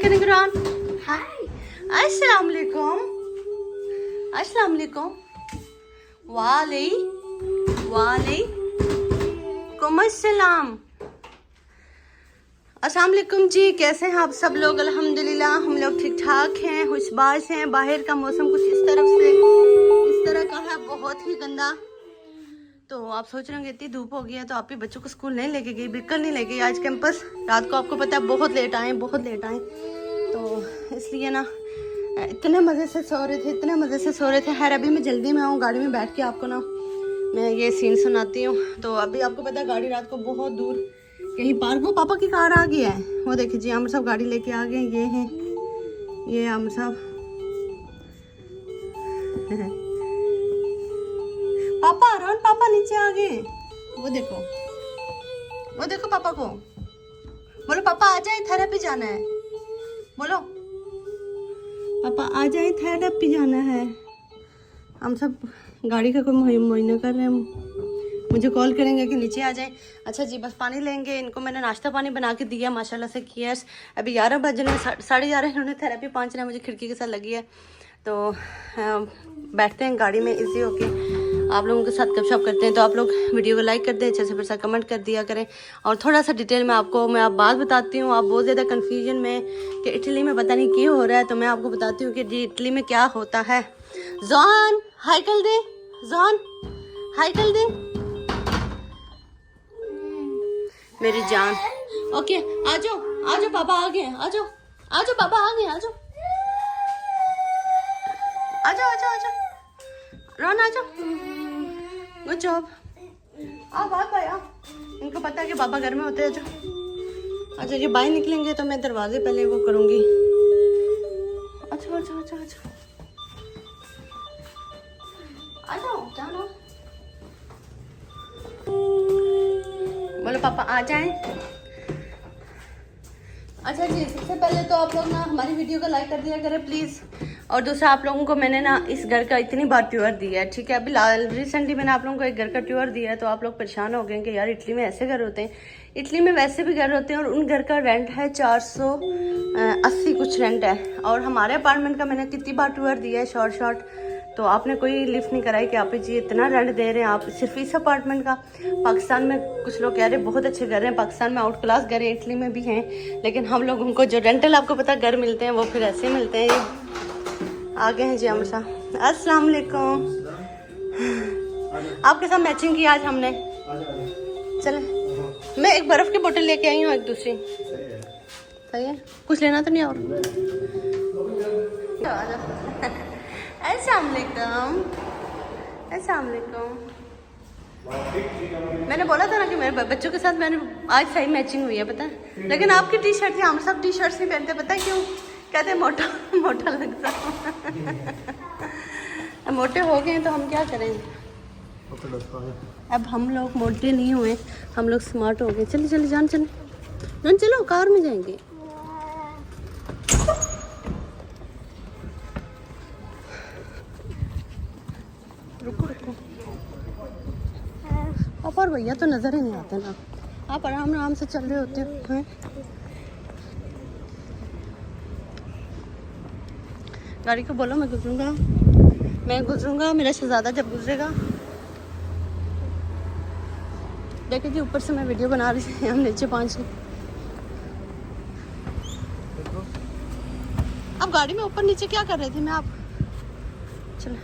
करेंगे रोहन? हाय, अस्सलाम वालेकुम। अस्सलाम वालेकुम। वालेकुम अस्सलाम। अस्सलाम वालेकुम जी, कैसे हैं आप सब लोग? अल्हम्दुलिल्लाह हम लोग ठीक ठाक हैं, खुशबाश हैं। बाहर का मौसम कुछ इस तरह का है, बहुत ही गंदा। तो आप सोच रहे होंगे इतनी धूप हो गई है तो आप भी बच्चों को स्कूल नहीं लेके गई? बिल्कुल नहीं लेके गई आज कैंपस। रात को आपको पता है बहुत लेट आए। तो इसलिए ना इतने मज़े से सो रहे थे। खैर अभी मैं जल्दी में आऊँ, गाड़ी में बैठ के आपको ना मैं ये सीन सुनाती हूँ। तो अभी आपको पता है गाड़ी रात को बहुत दूर कहीं पार्क, वो पापा की कार आ गई है, वो देखिए जी आमिर साहब गाड़ी लेके आ गए। ये हैं, ये आमिर साहब। पापा रोहन, पापा नीचे आ गए। वो देखो पापा को बोलो, पापा आ जाए, थेरेपी जाना है। बोलो पापा आ जाए, थेरेपी जाना है। हम सब गाड़ी का कोई मुआयना कर रहे हैं, मुझे कॉल करेंगे कि नीचे आ जाए। अच्छा जी, बस पानी लेंगे। इनको मैंने नाश्ता पानी बना के दिया माशाल्लाह से किया। अभी 11 बजने 11:30 इन्होंने थेरेपी पहुंचना है, मुझे खिड़की के साथ लगी है। तो बैठते हैं गाड़ी में इजी होके, आप लोगों के साथ गपशप करते हैं। तो आप लोग वीडियो को लाइक कर दें, अच्छे से फिर कमेंट कर दिया करें। और थोड़ा सा डिटेल में आपको मैं बात बताती हूँ। आप बहुत ज़्यादा कन्फ्यूजन में कि इटली में पता नहीं क्यों हो रहा है, तो मैं आपको बताती हूँ कि जी इटली में क्या होता है। जॉन हाई कर दे, जॉन हाई कर दे मेरी जान। ओके आ जाओ पापा आ गए, आ जाओ पापा आ गए, आ जाओ रोहन आ जाओ। Good job. आ पापा आ, इनको पता है कि पापा घर में होते हैं। अच्छा ये बाहर निकलेंगे तो मैं दरवाजे पहले वो करूँगी। अच्छा आ जाओ जानो। बोलो पापा आ जाएं। अच्छा जी, सबसे पहले तो आप लोग ना हमारी वीडियो को लाइक कर दिया करें प्लीज़। और दूसरा, आप लोगों को मैंने ना इस घर का इतनी बार टूर दिया है, ठीक है। अभी रिसेंटली मैंने आप लोगों को एक घर का टूर दिया है, तो आप लोग परेशान हो गए कि यार इटली में ऐसे घर होते हैं। इटली में वैसे भी घर होते हैं, और उन घर का रेंट है 480 कुछ रेंट है। और हमारे अपार्टमेंट का मैंने कितनी बार टूर दिया है शॉर्ट। तो आपने कोई लिफ्ट नहीं कराई कि आप जी इतना रेंट दे रहे हैं आप सिर्फ इस अपार्टमेंट का। पाकिस्तान में कुछ लोग कह रहे हैं बहुत अच्छे घर हैं, पाकिस्तान में आउट क्लास घर हैं, इटली में भी हैं, लेकिन हम लोग उनको जो रेंटल आपको पता घर मिलते हैं वो फिर ऐसे मिलते हैं। ये आ गए हैं जी अमर साहब। अस्सलाम वालेकुम। आपके साथ मैचिंग की आज हमने। चले, मैं एक बर्फ़ की बोतल लेके आई हूँ, एक दूसरी। सही है, कुछ लेना तो नहीं और? अस्सलाम वालेकुम। मैंने बोला था ना कि मेरे बच्चों के साथ मैंने आज सही मैचिंग हुई है, पता है। लेकिन आपकी टी शर्ट थी, हम सब टी शर्ट्स नहीं पहनते, पता है क्यों? कहते मोटा लगता है। मोटे हो गए तो हम क्या करें। अब हम लोग मोटे नहीं हुए, हम लोग स्मार्ट हो गए। चलिए जान चलो कार में जाएंगे। रुको आप और भैया तो नजर ही नहीं आते ना, आप आराम से चल रहे होते हैं। गाड़ी को बोलो मैं गुजरूंगा, मेरा शहजादा जब गुजरेगा। देखिए जी, ऊपर से मैं वीडियो बना रही थी, हम नीचे पहुंच गए। आप गाड़ी में ऊपर नीचे क्या कर रहे थे? मैं आप चलो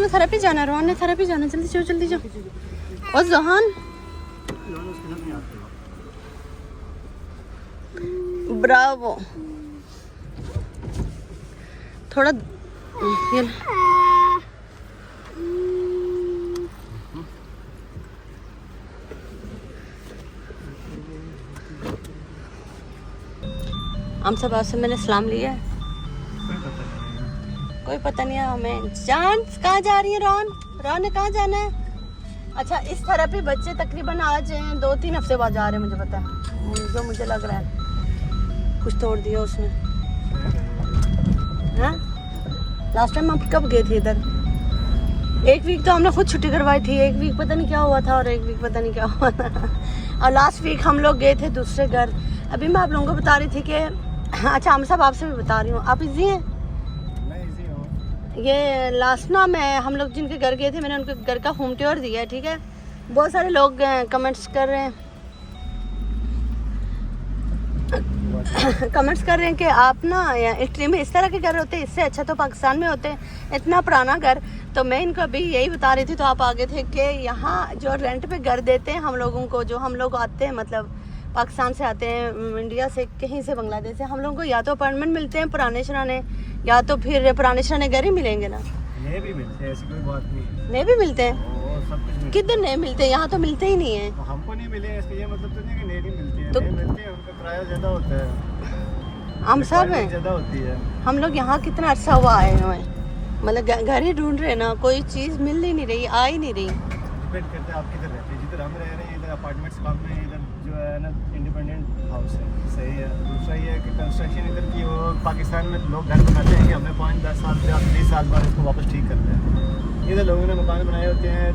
थेरेपी जाना है, रोहन ने थेरेपी जाना, जल्दी जाओ। और जहान ब्रावो, थोड़ा ये हम सब आपसे मैंने सलाम लिया है, कोई पता नहीं है हमें। जान कहाँ जा रही है? रोहन ने कहाँ जाना है? अच्छा, इस थेरेपी बच्चे तकरीबन आज 2-3 हफ्ते बाद जा रहे हैं, मुझे पता है, जो मुझे लग रहा है कुछ तोड़ दिया उसने। हाँ, लास्ट टाइम आप कब गए थे इधर? एक वीक तो हमने खुद छुट्टी करवाई थी, एक वीक पता नहीं क्या हुआ था और एक वीक पता नहीं क्या हुआ था। और लास्ट वीक हम लोग गए थे दूसरे घर। अभी मैं आप लोगों को बता रही थी कि अच्छा हम सब आपसे भी बता रही हूँ, आप इजी हैं? मैं इजी हूँ। ये लास्ट ना मैं हम लोग जिनके घर गए थे मैंने उनके घर का होम टूर दिया है, ठीक है। बहुत सारे लोग कमेंट्स कर रहे हैं कमेंट्स कर रहे हैं कि आप ना इटली में इस तरह के घर होते, इससे अच्छा तो पाकिस्तान में होते, इतना पुराना घर। तो मैं इनको अभी यही बता रही थी, तो आप आगे थे कि यहाँ जो रेंट पे घर देते हैं हम लोगों को, जो हम लोग आते हैं मतलब पाकिस्तान से आते हैं, इंडिया से, कहीं से, बांग्लादेश से, हम लोगों को या तो अपार्टमेंट मिलते हैं पुराने शराने, या तो फिर पुराने शराने घर ही मिलेंगे ना। नए भी मिलते हैं, ऐसी कोई बात नहीं। नए भी मिलते हैं? सब कुछ किधर नए मिलते हैं? यहाँ तो मिलते ही नहीं है। हमको नहीं मिले, इसका ये मतलब तो नहीं कि नए नहीं मिलती है। तो नए मिलते हैं, उनका किराया ज़्यादा होता है। हम सब हैं, ज़्यादा होती है। हम लोग यहाँ कितना अर्सा हुआ आए हुए हैं, मतलब घर ही ढूंढ रहे ना, कोई चीज़ मिल ही नहीं रही, आ ही नहीं रही। डिपेंड करता है आप किधर रहते हैं। जिधर हम रह रहे हैं इधर अपार्टमेंट्स कम है, इधर जो है ना इंडिपेंडेंट हाउस है, सही है। दूसरा ये है कि कंस्ट्रक्शन इधर की, वो पाकिस्तान में लोग घर बनाते हैं कि हमने 5-10 साल या 20 साल बाद इसको वापस ठीक करते हैं। इधर लोगों ने मकान बनाए होते हैं,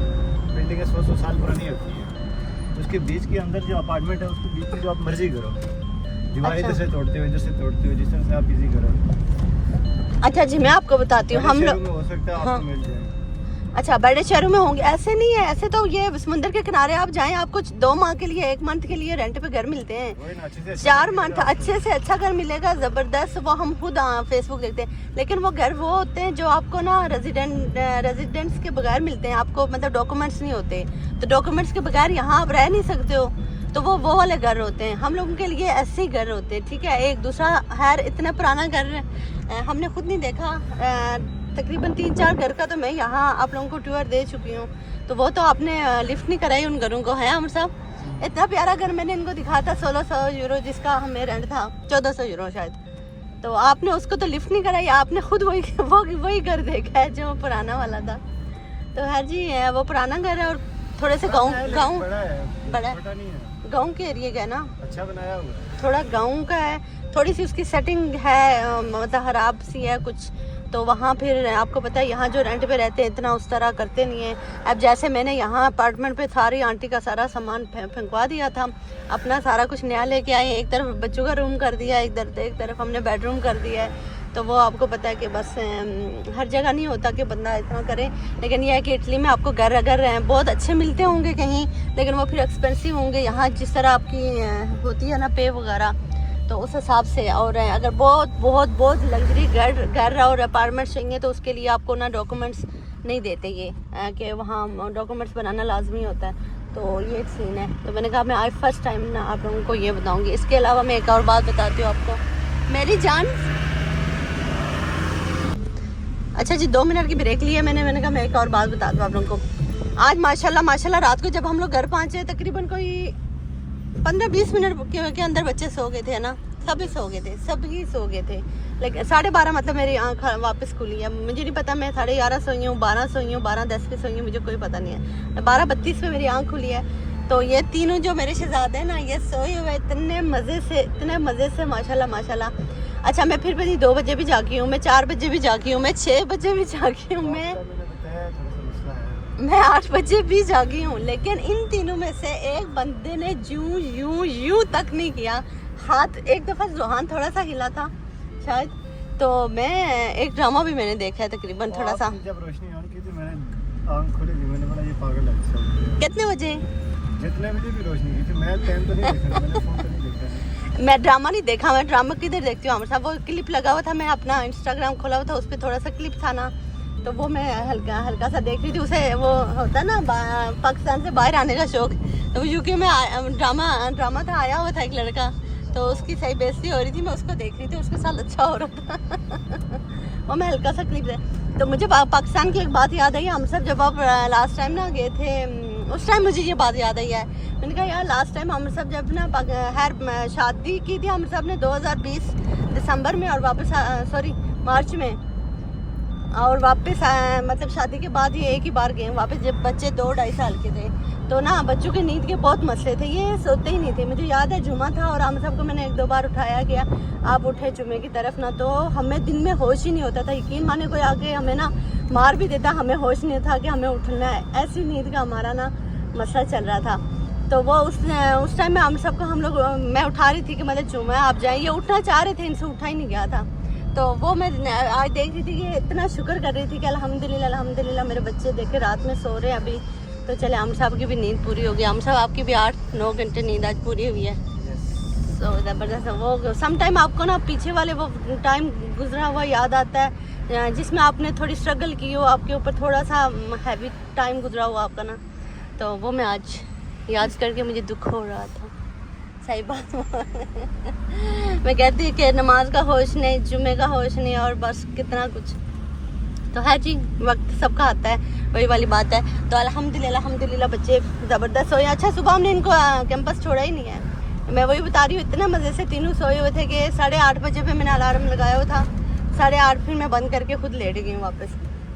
बिल्डिंगें 100 साल पुरानी होती है, तो उसके बीच के अंदर जो अपार्टमेंट है उसके बीच में जो आप मर्जी करो, दीवार इधर से तोड़ते हो, इधर से तोड़ते हो, जिस तरह से आप इजी करो। अच्छा जी मैं आपको बताती हूँ, हम लोग हो सकता है हाँ। आपको मिल जाए। अच्छा बड़े शहरों में होंगे, ऐसे नहीं है। ऐसे तो ये समुद्र के किनारे आप जाएं, आपको 2 माह के लिए, 1 मंथ के लिए रेंट पे घर मिलते हैं। 4 मंथ अच्छे से अच्छा घर मिलेगा, जबरदस्त। वो हम खुद फेसबुक देखते हैं, लेकिन वो घर वो होते हैं जो आपको ना रेजिडेंट्स के बगैर मिलते हैं, आपको मतलब डॉक्यूमेंट्स नहीं होते, तो डॉक्यूमेंट्स के बगैर यहाँ आप रह नहीं सकते हो, तो वो वाले घर होते हैं। हम लोगों के लिए ऐसे ही घर होते हैं, ठीक है। एक दूसरा है, इतना पुराना घर हमने खुद नहीं देखा। तकरीबन 3-4 घर का तो मैं यहाँ आप लोगों को टूर दे चुकी हूँ, तो वो तो आपने लिफ्ट नहीं कराई उन घरों को, है अमर साहब। इतना प्यारा घर मैंने इनको दिखाया था 1600 यूरो, जिसका हमें रेंट था 1400 यूरो शायद, तो आपने उसको तो लिफ्ट नहीं कराई, आपने खुद वही घर देखा है जो पुराना वाला था। तो हर जी वो पुराना घर है और थोड़े से गाँव बड़ा गाँव के एरिए का है ना, अच्छा बनाया हुआ है, थोड़ा गाँव का है, थोड़ी सी उसकी सेटिंग है मतलब खराब सी है कुछ, तो वहाँ फिर आपको पता है यहाँ जो रेंट पे रहते हैं इतना उस तरह करते नहीं है। अब जैसे मैंने यहाँ अपार्टमेंट पे सारी आंटी का सारा सामान फेंकवा दिया था, अपना सारा कुछ नया लेके आए, एक तरफ बच्चों का रूम कर दिया, एक तरफ हमने बेडरूम कर दिया है। तो वो आपको पता है कि बस हर जगह नहीं होता कि बंदा इतना करे, लेकिन यह है कि इटली में आपको घर अगर बहुत अच्छे मिलते होंगे कहीं, लेकिन वो फिर एक्सपेंसिव होंगे। यहाँ जिस तरह आपकी होती है ना पे वगैरह, तो उस हिसाब से। और अगर बहुत लग्जरी घर और अपार्टमेंट चाहिए तो उसके लिए आपको ना डॉक्यूमेंट्स नहीं देते ये कि वहाँ डॉक्यूमेंट्स बनाना लाजमी होता है, तो ये सीन है। तो मैंने कहा मैं आज फर्स्ट टाइम ना आप लोगों को ये बताऊंगी। इसके अलावा मैं एक और बात बताती हूँ आपको मेरी जान। अच्छा जी 2 मिनट की ब्रेक ली है मैंने कहा मैं एक और बात बता दूँ आप लोगों को। आज माशाल्लाह रात को जब हम लोग घर पहुँचे तकरीबन कोई 15-20 मिनट के अंदर बच्चे सो गए थे, है ना, सभी सो गए थे। लेकिन 12:30 मतलब मेरी आँख वापस खुली है। मुझे नहीं पता मैं 11:30 सोई हूँ, 12 सोई हूँ, 12:10 पे सोई हूँ, मुझे कोई पता नहीं है। 12:32 पे मेरी आँख खुली है। तो ये तीनों जो मेरे शहजादे हैं ना, ये सोए हुए इतने मज़े से माशाल्लाह। अच्छा मैं फिर 2 बजे भी जागी हूँ, मैं 4 बजे भी जागी हूँ, मैं 6 बजे भी जागी हूँ, मैं 8 बजे भी जागी हूँ। लेकिन इन तीनों में से एक बंदे ने यूं तक नहीं किया। हाथ एक दफ़ा जोहान थोड़ा सा हिला था शायद, तो मैं एक ड्रामा भी मैंने देखा है तकरीबन थोड़ा सा। जब रोशनी ऑन की थी मैंने आँख खोली थी, मैंने बोला ये पागल है। कितने बजे? जितने बजे भी रोशनी की थी। मैं टाइम तो नहीं देखा, मैंने फोन तो नहीं देखा। मैं ड्रामा नहीं देखा, मैं ड्रामा किधर देखती हूँ हमारे साथ। वो क्लिप लगा हुआ था, मैं अपना इंस्टाग्राम खोला हुआ था, उस पर थोड़ा सा क्लिप था ना, तो वो मैं हल्का सा देख रही थी। उसे वो होता ना पाकिस्तान से बाहर आने का शौक, तो यूके में ड्रामा था, आया हुआ था एक लड़का, तो उसकी सही बेइज्जती हो रही थी, मैं उसको देख रही थी, उसके साथ अच्छा हो रहा था। वो मैं हल्का सा क्लिप है। तो मुझे पाकिस्तान की एक बात याद आई। हम सब जब आप लास्ट टाइम ना गए थे, उस टाइम मुझे ये बात याद आई है। मैंने कहा यार लास्ट टाइम हम सब जब ना शादी की थी हम सब ने 2020 दिसंबर में, और वापस मार्च में, और वापस मतलब शादी के बाद ही एक ही बार गए वापस, जब बच्चे 2-2.5 साल के थे। तो ना बच्चों की नींद के बहुत मसले थे, ये सोते ही नहीं थे। मुझे याद है जुमा था और हम सबको मैंने 1-2 बार उठाया गया, आप उठे जुमे की तरफ ना, तो हमें दिन में होश ही नहीं होता था। यकीन माने कोई आके हमें ना मार भी देता, हमें होश नहीं था कि हमें उठना है। ऐसी नींद का हमारा ना मसला चल रहा था। तो वो उस टाइम में हम सबको मैं उठा रही थी कि मतलब जुमा है आप जाएँ, ये उठना चाह रहे थे, इनसे उठा ही नहीं गया था। तो वो मैं आज देख रही थी कि इतना शुक्र कर रही थी कि अल्हम्दुलिल्लाह अल्हम्दुलिल्लाह मेरे बच्चे देखे रात में सो रहे हैं अभी। तो चले हम साहब की भी नींद पूरी हो गई, हम साहब आपकी भी 8-9 घंटे नींद आज पूरी हुई है। तो ज़बरदस्त। वो सम टाइम आपको ना पीछे वाले वो टाइम गुजरा हुआ याद आता है जिसमें आपने थोड़ी स्ट्रगल की हो, आपके ऊपर थोड़ा सा हैवी टाइम गुजरा हुआ आपका ना, तो वो मैं आज याद करके मुझे दुख हो रहा था। सही बात मैं कहती कि नमाज का होश नहीं, जुमे का होश नहीं, और बस कितना कुछ तो है जी, वक्त सबका आता है, वही वाली बात है। तो अल्हम्दुलिल्लाह बच्चे ज़बरदस्त सोए। अच्छा सुबह हमने इनको कैंपस छोड़ा ही नहीं है, मैं वही बता रही हूँ, इतना मज़े से तीनों सोए हुए थे कि 8:30 बजे पे मैंने अलार्म लगाया हुआ था, 8:30 फिर मैं बंद करके खुद लेट गई हूँ वापस,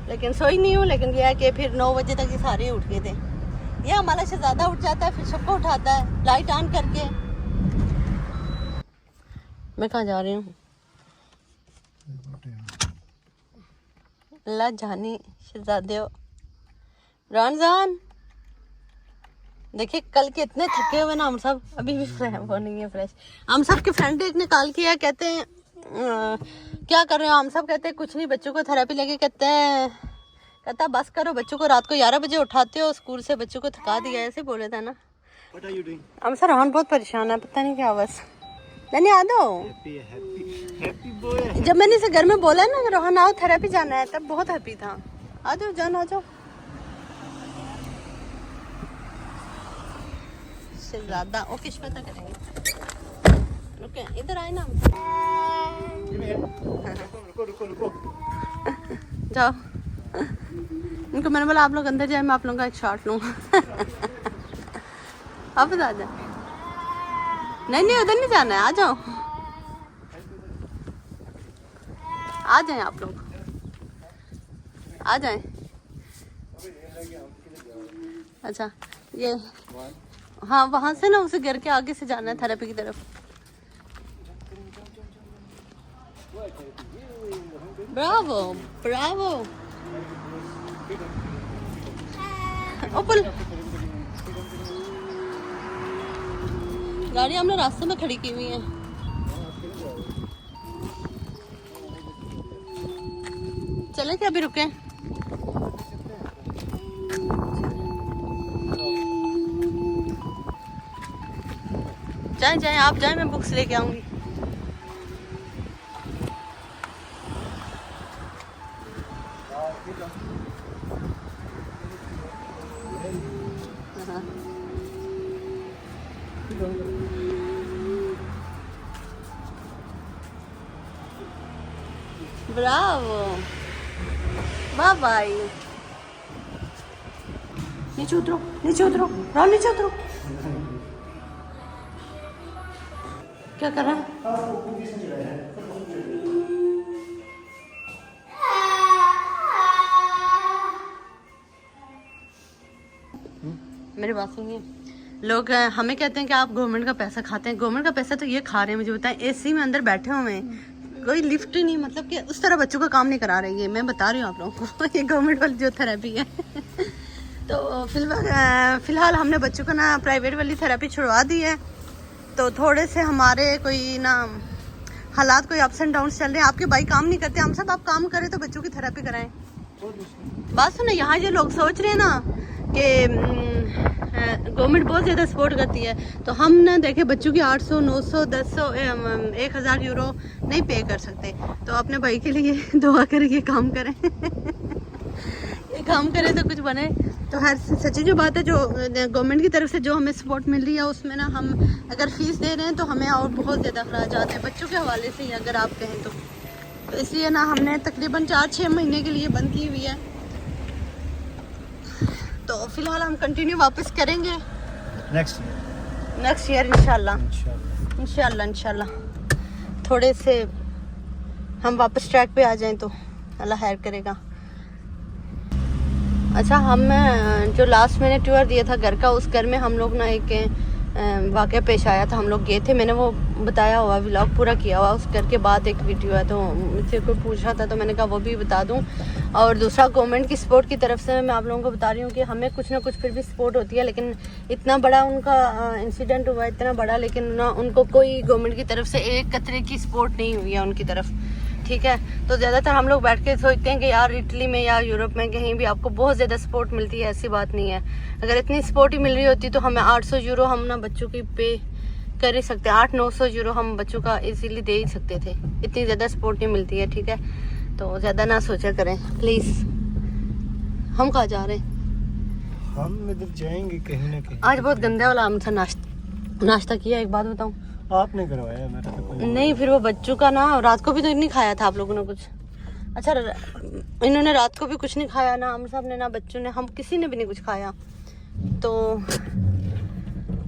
लेकिन सोई नहीं हूँ। लेकिन यह है कि फिर 9 बजे तक ये सारे उठ गए थे। ये हमारा शहजादा उठ जाता है, फिर सबको उठाता है लाइट ऑन करके। मैं कहाँ जा रही हूँ? अल्लाह जानी शहजादे हो। रमजान देखिए कल के इतने थके हुए ना हम सब, अभी भी वो नहीं है फ्रेश। हम सब के फ्रेंड एक ने कॉल किया, कहते हैं क्या कर रहे हो? हम सब कहते हैं कुछ नहीं, बच्चों को थेरेपी लेके कहता बस करो, बच्चों को रात को 11 बजे उठाते हो, स्कूल से बच्चों को थका दिया, ऐसे बोले था ना। हम सर रोहन बहुत परेशान है, पता नहीं क्या बस। नहीं आ दो, जब मैंने इसे घर में बोला ना रोहन आओ थेरेपी जाना है, तब बहुत हैप्पी था। आ जाओ जान, आ जाओ। ज्यादा ओके पता करेंगे, रुके इधर आए ना। जाओ, इनको मैंने बोला आप लोग अंदर जाए, मैं आप लोगों का एक शॉट लूँ। अब आ जाए। नहीं उधर नहीं जाना है, आ जाओ, आ जाए आप लोग, आ जाए। अच्छा ये हाँ, वहाँ से ना उसे घर के आगे से जाना है थेरेपी की तरफ। Bravo Bravo. ओपल गाड़ी हमने रास्ते में खड़ी की हुई है। चले क्या अभी रुके? जाए आप जाए, मैं बुक्स लेके आऊंगी। Bravo, bye bye. नीचे उतरो, नीचे उतरो, राहुल नीचे उतरो। क्या कर रहा है? मेरी बात सुनिए, लोग हमें कहते हैं कि आप गवर्नमेंट का पैसा खाते हैं। गवर्नमेंट का पैसा तो ये खा रहे हैं, मुझे बताएं, एसी में अंदर बैठे हुए हैं, कोई लिफ्ट ही नहीं, मतलब कि उस तरह बच्चों का काम नहीं करा रही है। मैं बता रही हूँ आप लोगों को, ये गवर्नमेंट वाली जो थेरेपी है। तो फिलहाल हमने बच्चों को ना प्राइवेट वाली थेरेपी छुड़वा दी है। तो थोड़े से हमारे कोई ना हालात कोई अप्स एंड डाउन्स चल रहे हैं। आपके भाई काम नहीं करते, हम सब आप काम करें तो बच्चों की थेरेपी कराएं। बात सुनो, यहाँ ये लोग सोच रहे हैं ना कि गवर्नमेंट बहुत ज़्यादा सपोर्ट करती है, तो हम ना देखे बच्चों की 800, 900, 1000, 1000 यूरो नहीं पे कर सकते। तो अपने भाई के लिए दुआ करें, ये काम करें। ये काम करें तो कुछ बने। तो हर सच्ची जो बात है, जो गवर्नमेंट की तरफ से जो हमें सपोर्ट मिल रही है, उसमें ना हम अगर फीस दे रहे हैं तो हमें और बहुत ज़्यादा अखराजात हैं बच्चों के हवाले से ही, अगर आप कहें तो इसलिए ना हमने तकरीबन 4-6 महीने के लिए बंद की हुई है। तो फिलहाल हम कंटिन्यू वापस करेंगे नेक्स्ट ईयर इंशाल्लाह। थोड़े से हम वापस ट्रैक पे आ जाएं तो अल्लाह खैर करेगा। अच्छा, हम जो लास्ट मैंने टूर दिया था घर का, उस घर में हम लोग ना एक वाक़या पेश आया था। हम लोग गए थे, मैंने वो बताया हुआ, व्लॉग पूरा किया हुआ। उस घर के बाद एक वीडियो है, तो मुझसे कोई पूछ रहा था तो मैंने कहा वो भी बता दूं। और दूसरा गवर्नमेंट की सपोर्ट की तरफ से मैं आप लोगों को बता रही हूँ कि हमें कुछ ना कुछ फिर भी सपोर्ट होती है, लेकिन इतना बड़ा उनका इंसिडेंट हुआ, इतना बड़ा, लेकिन ना उनको कोई गवर्नमेंट की तरफ से एक कतरे की सपोर्ट नहीं हुई है उनकी तरफ, ठीक है। तो ज़्यादातर हम लोग बैठ के सोचते हैं कि यार इटली में या यूरोप में कहीं भी आपको बहुत ज़्यादा सपोर्ट मिलती है, ऐसी बात नहीं है। अगर इतनी सपोर्ट ही मिल रही होती तो हमें 800 यूरो हम ना बच्चों की पे कर ही सकते हैं, 800-900 यूरो हम बच्चों का इजीली दे ही सकते थे। इतनी ज़्यादा सपोर्ट नहीं मिलती है, ठीक है। तो ज़्यादा ना सोचा करें प्लीज़। हम कहाँ जा रहे हैं? हम इधर जाएंगे कहीं ना कहीं। आज बहुत गंदे वाला हमसे नाश्ता किया। एक बात बताऊँ, आपने करवाया, मेरा तो कोई नहीं। फिर वो बच्चों का ना, रात को भी तो नहीं खाया था आप लोगों ने कुछ। अच्छा, इन्होंने रात को भी कुछ नहीं खाया ना, हम सब ने ना, बच्चों ने, हम किसी ने भी नहीं कुछ खाया। तो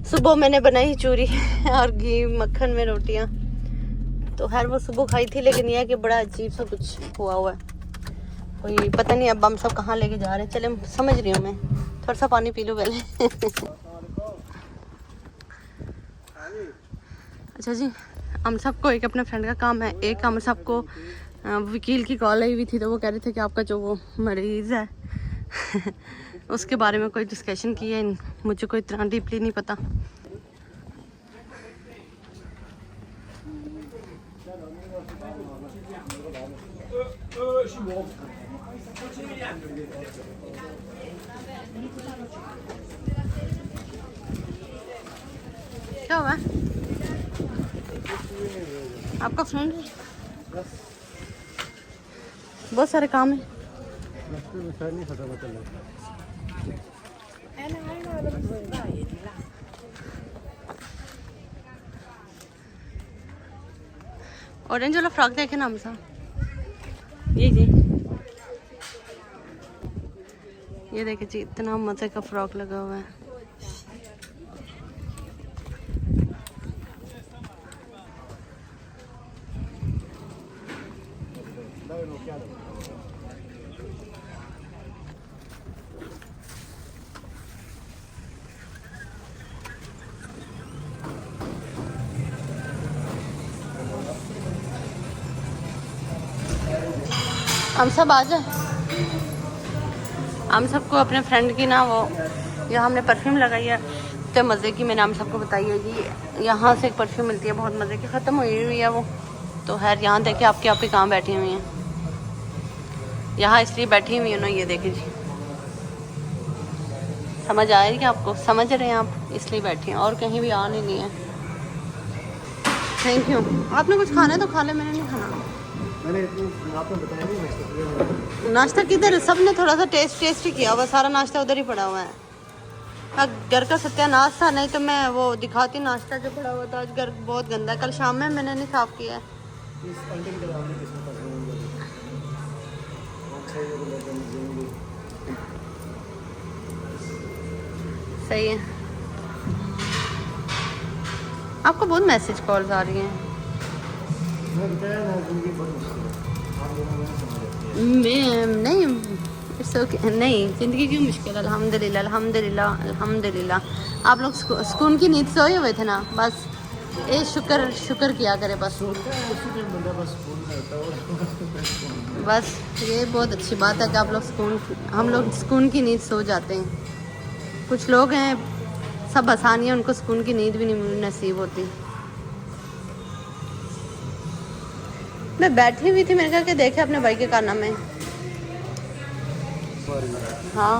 सुबह मैंने बनाई चूरी और घी मक्खन में रोटियां। तो खैर वो सुबह खाई थी, लेकिन यह है कि बड़ा अजीब सा कुछ हुआ है, कोई पता नहीं। अब हम सब कहाँ लेके जा रहे हैं, चले, समझ रही हूँ मैं। थोड़ा सा पानी पी लो पहले। अच्छा जी, हम सबको एक अपने फ्रेंड का काम है। एक हम सबको वकील की कॉल आई हुई थी, तो वो कह रहे थे कि आपका जो वो मरीज़ है उसके बारे में कोई डिस्कशन की है। मुझे कोई इतना डीपली नहीं पता। क्या हुआ? आपका फ्रेंड है? बहुत सारे काम है। ऑरेंज वाला फ्रॉक देखे ना हम सा, ये देखिए जी, इतना मजे का फ्रॉक लगा हुआ है। हम सब आ जाए। हम सबको अपने फ्रेंड की ना, वो यहाँ हमने परफ्यूम लगाई है, इतने मज़े की, मैंने हम सबको बताई है जी। यहाँ से एक परफ्यूम मिलती है बहुत मज़े की, ख़त्म हुई हुई है वो। तो खैर यहाँ देखे आपकी कहाँ बैठी हुई हैं, यहाँ इसलिए बैठी हुई है ना, ये देखे जी। समझ आ रही है आपको? समझ रहे हैं आप? इसलिए बैठी हैं, और कहीं भी आ नहीं है। Thank you. आपने कुछ खाना है तो खा ले, मैंने नहीं खाना। मैंने आपने बताया नहीं नाश्ता किधर? सब ने थोड़ा सा टेस्ट ही किया हुआ, सारा नाश्ता उधर ही पड़ा हुआ है। घर का सत्यानाश था, नहीं तो मैं वो दिखाती नाश्ता जो पड़ा हुआ था। आज घर बहुत गंदा है, कल शाम में मैंने नहीं साफ किया है। सही है। आपको बहुत मैसेज कॉल्स आ रही हैं। मैं नहीं, इट्स ओके। नहीं, ज़िंदगी क्यों मुश्किल? अल्हम्दुलिल्लाह अल्हम्दुलिल्लाह अल्हम्दुलिल्लाह। आप लोग सुकून की नींद सोए हुए थे ना, बस ये शुक्र किया करे बस। बस ये बहुत अच्छी बात है कि आप लोग हम लोग सुकून की नींद सो जाते हैं। कुछ लोग हैं सब आसानी है, उनको सुकून की नींद भी नहीं नसीब होती। मैं बैठी हुई थी, मैंने कहा कि देखे अपने भाई के कारनामे में। हाँ,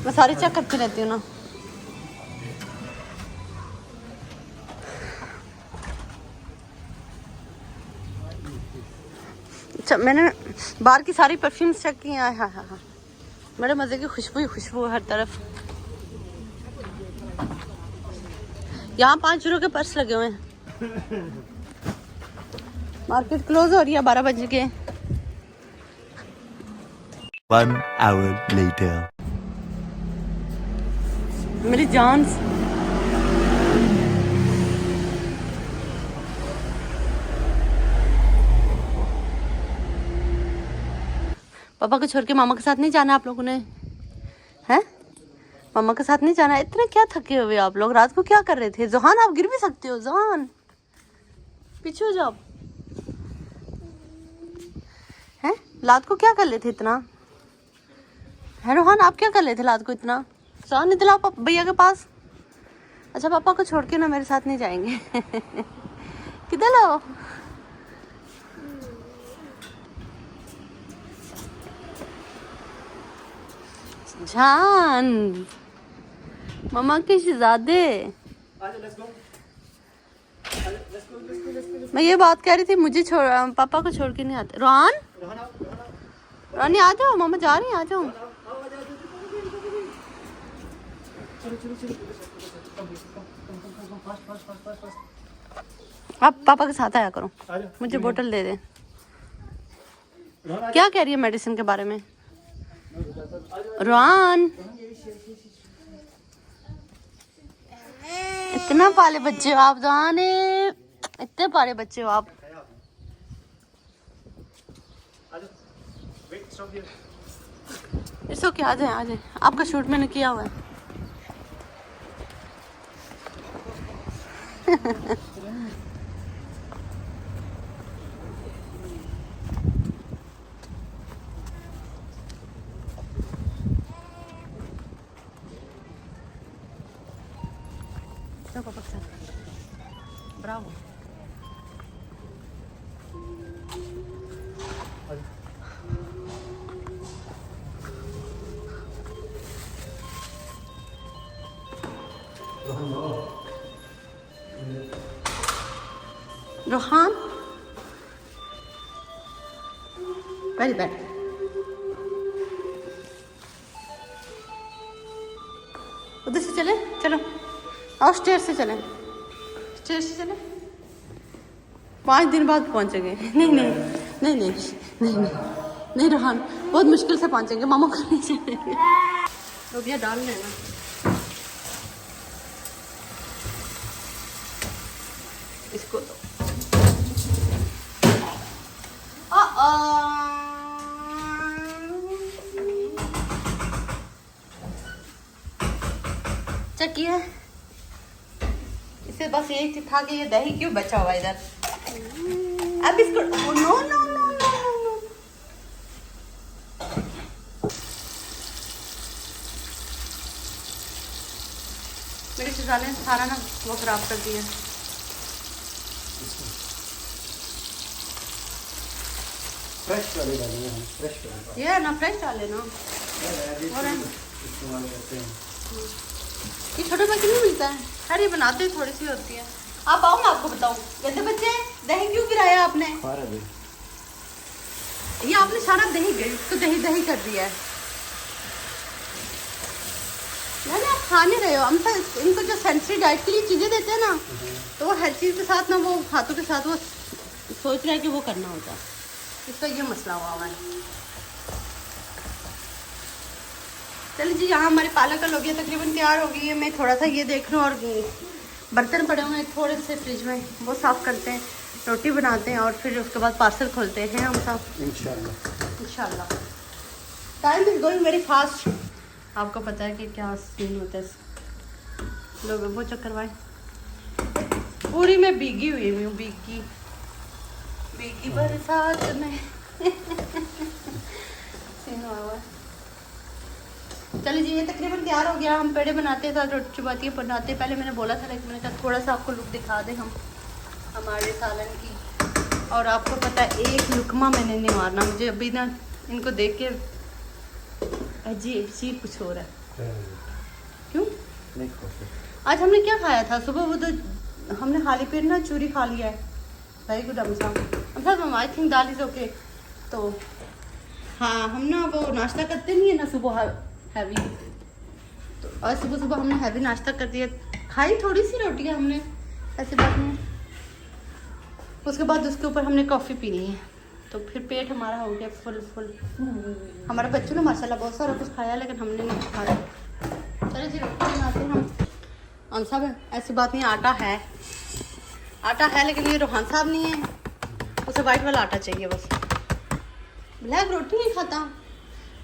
मैं सारी चेक करती रहती हूँ ना। अच्छा, मैंने बाहर की सारी परफ्यूम्स चेक की हैं। हाँ, बड़े मज़े की खुशबू हर तरफ। यहाँ 5 यूरो के पर्स लगे हुए हैं। मार्केट क्लोज हो रही है 12 बज के। 1 hour later. मेरी जान पापा को छोड़ के मामा के साथ नहीं जाना आप लोगों ने, हैं? मामा के साथ नहीं जाना? इतने क्या थके हुए आप लोग? रात को क्या कर रहे थे? जोहान आप गिर भी सकते हो, जोहान पीछे हो जाओ। हैं? रात को क्या कर रहे थे इतना? है रोहान, आप क्या कर रहे थे रात को इतना? जोहान निकल आओ भैया के पास। अच्छा पापा को छोड़ के ना मेरे साथ नहीं जाएंगे। किधर लो? जान मामा के शहजादे। मैं ये बात कह रही थी, मुझे पापा को छोड़ के नहीं आते। रोहान, रोहान आ जाओ, मामा जा रही हैं, आ जाओ। आप पापा के साथ आया करो, मुझे बोतल दे दे। क्या कह रही है मेडिसिन के बारे में? रोहान, इतना पाले बच्चे हो आप, रोहान इतने पाले बच्चे हो आप। इसको क्या, आ जाए आ जाए, आपका शूट मैंने किया हुआ है। पापा के साथ ब्रावो। Rohan very bad. उधर से चले, चलो और स्टेयर से चलें, स्टेयर से चलें। 5 दिन बाद पहुंचेंगे। नहीं नहीं नहीं नहीं नहीं नहीं नहीं रोहान, बहुत मुश्किल से पहुंचेंगे, मामा को नहीं चलेंगे। लोबिया डाल लेना। इसको दो। चकिए, इसे बस यही था कि ये दही क्यों बचा हुआ इधर। अब इसको no no no no no. मेरे शौचालय ने सारा ना वो खराब कर दिया। फ्रेश वाले डालेंगे हम, फ्रेश वाले। ये ना फ्रेश डाले ना। और इस्तेमाल करते हैं। ये छोटे पैकेट नहीं मिलता है? अरे बनाते थोड़ी सी होती है। आप आओ, मैं आपको बताऊं। वैसे बच्चे, दही क्यों गिराया आपने? ये आपने सारा दही तो दही दही कर दिया है। नहीं आप खा नहीं रहे हो। हम तो इनको जो सेंसरी डाइट के लिए चीज़ें देते हैं ना, तो वो हर चीज़ के साथ ना, वो हाथों के साथ वो सोच रहा है कि वो करना होता है। इसका ये मसला हुआ है। चलिए जी, यहाँ हमारे पालक का लोबिया तकरीबन तैयार हो गई है। मैं थोड़ा सा ये देख रहा हूँ, और बर्तन पड़े हुए हैं थोड़े से फ्रिज में, वो साफ़ करते हैं, रोटी बनाते हैं, और फिर उसके बाद पार्सल खोलते हैं हम सब इंशाल्लाह। Time is going very fast. आपको पता है कि क्या सीन होता है। लोग वो चक्कर करवाए, पूरी मैं भीगी हुई हूँ, भीगी भीगी बरसात में। सीन हुआ है। चलिए जी, ये तकरीबन तैयार हो गया। हम पेड़े बनाते हैं, साथ रोटी चपाती बनाते हैं। पहले मैंने बोला था, लेकिन मैंने कहा थोड़ा सा आपको लुक दिखा दें हम हमारे सालन की। और आपको पता है, एक लुकमा मैंने नहीं मारना। मुझे अभी ना इनको देख के अजीब कुछ हो रहा है। क्यों? आज हमने क्या खाया था सुबह? वो तो हमने खाली पेट ना चूरी खा लिया है। Very good Amsa, I think dal is okay. तो हाँ, हम ना वो नाश्ता करते नहीं है ना सुबह हैवी, तो और सुबह सुबह हमने हैवी नाश्ता कर दिया। खाई थोड़ी सी रोटियाँ हमने, ऐसे बात नहीं। उसके बाद उसके ऊपर हमने कॉफ़ी पीनी है, तो फिर पेट हमारा हो गया फुल। हमारे बच्चों ने माशाल्लाह बहुत सारा कुछ खाया, लेकिन हमने नहीं खाया। चलो जी, रोटी बनाते हैं हम सब। ऐसी बात नहीं, आटा है, लेकिन ये रोहान साहब नहीं है, उसे वाइट वाला आटा चाहिए बस। ब्लैक रोटी नहीं खाता।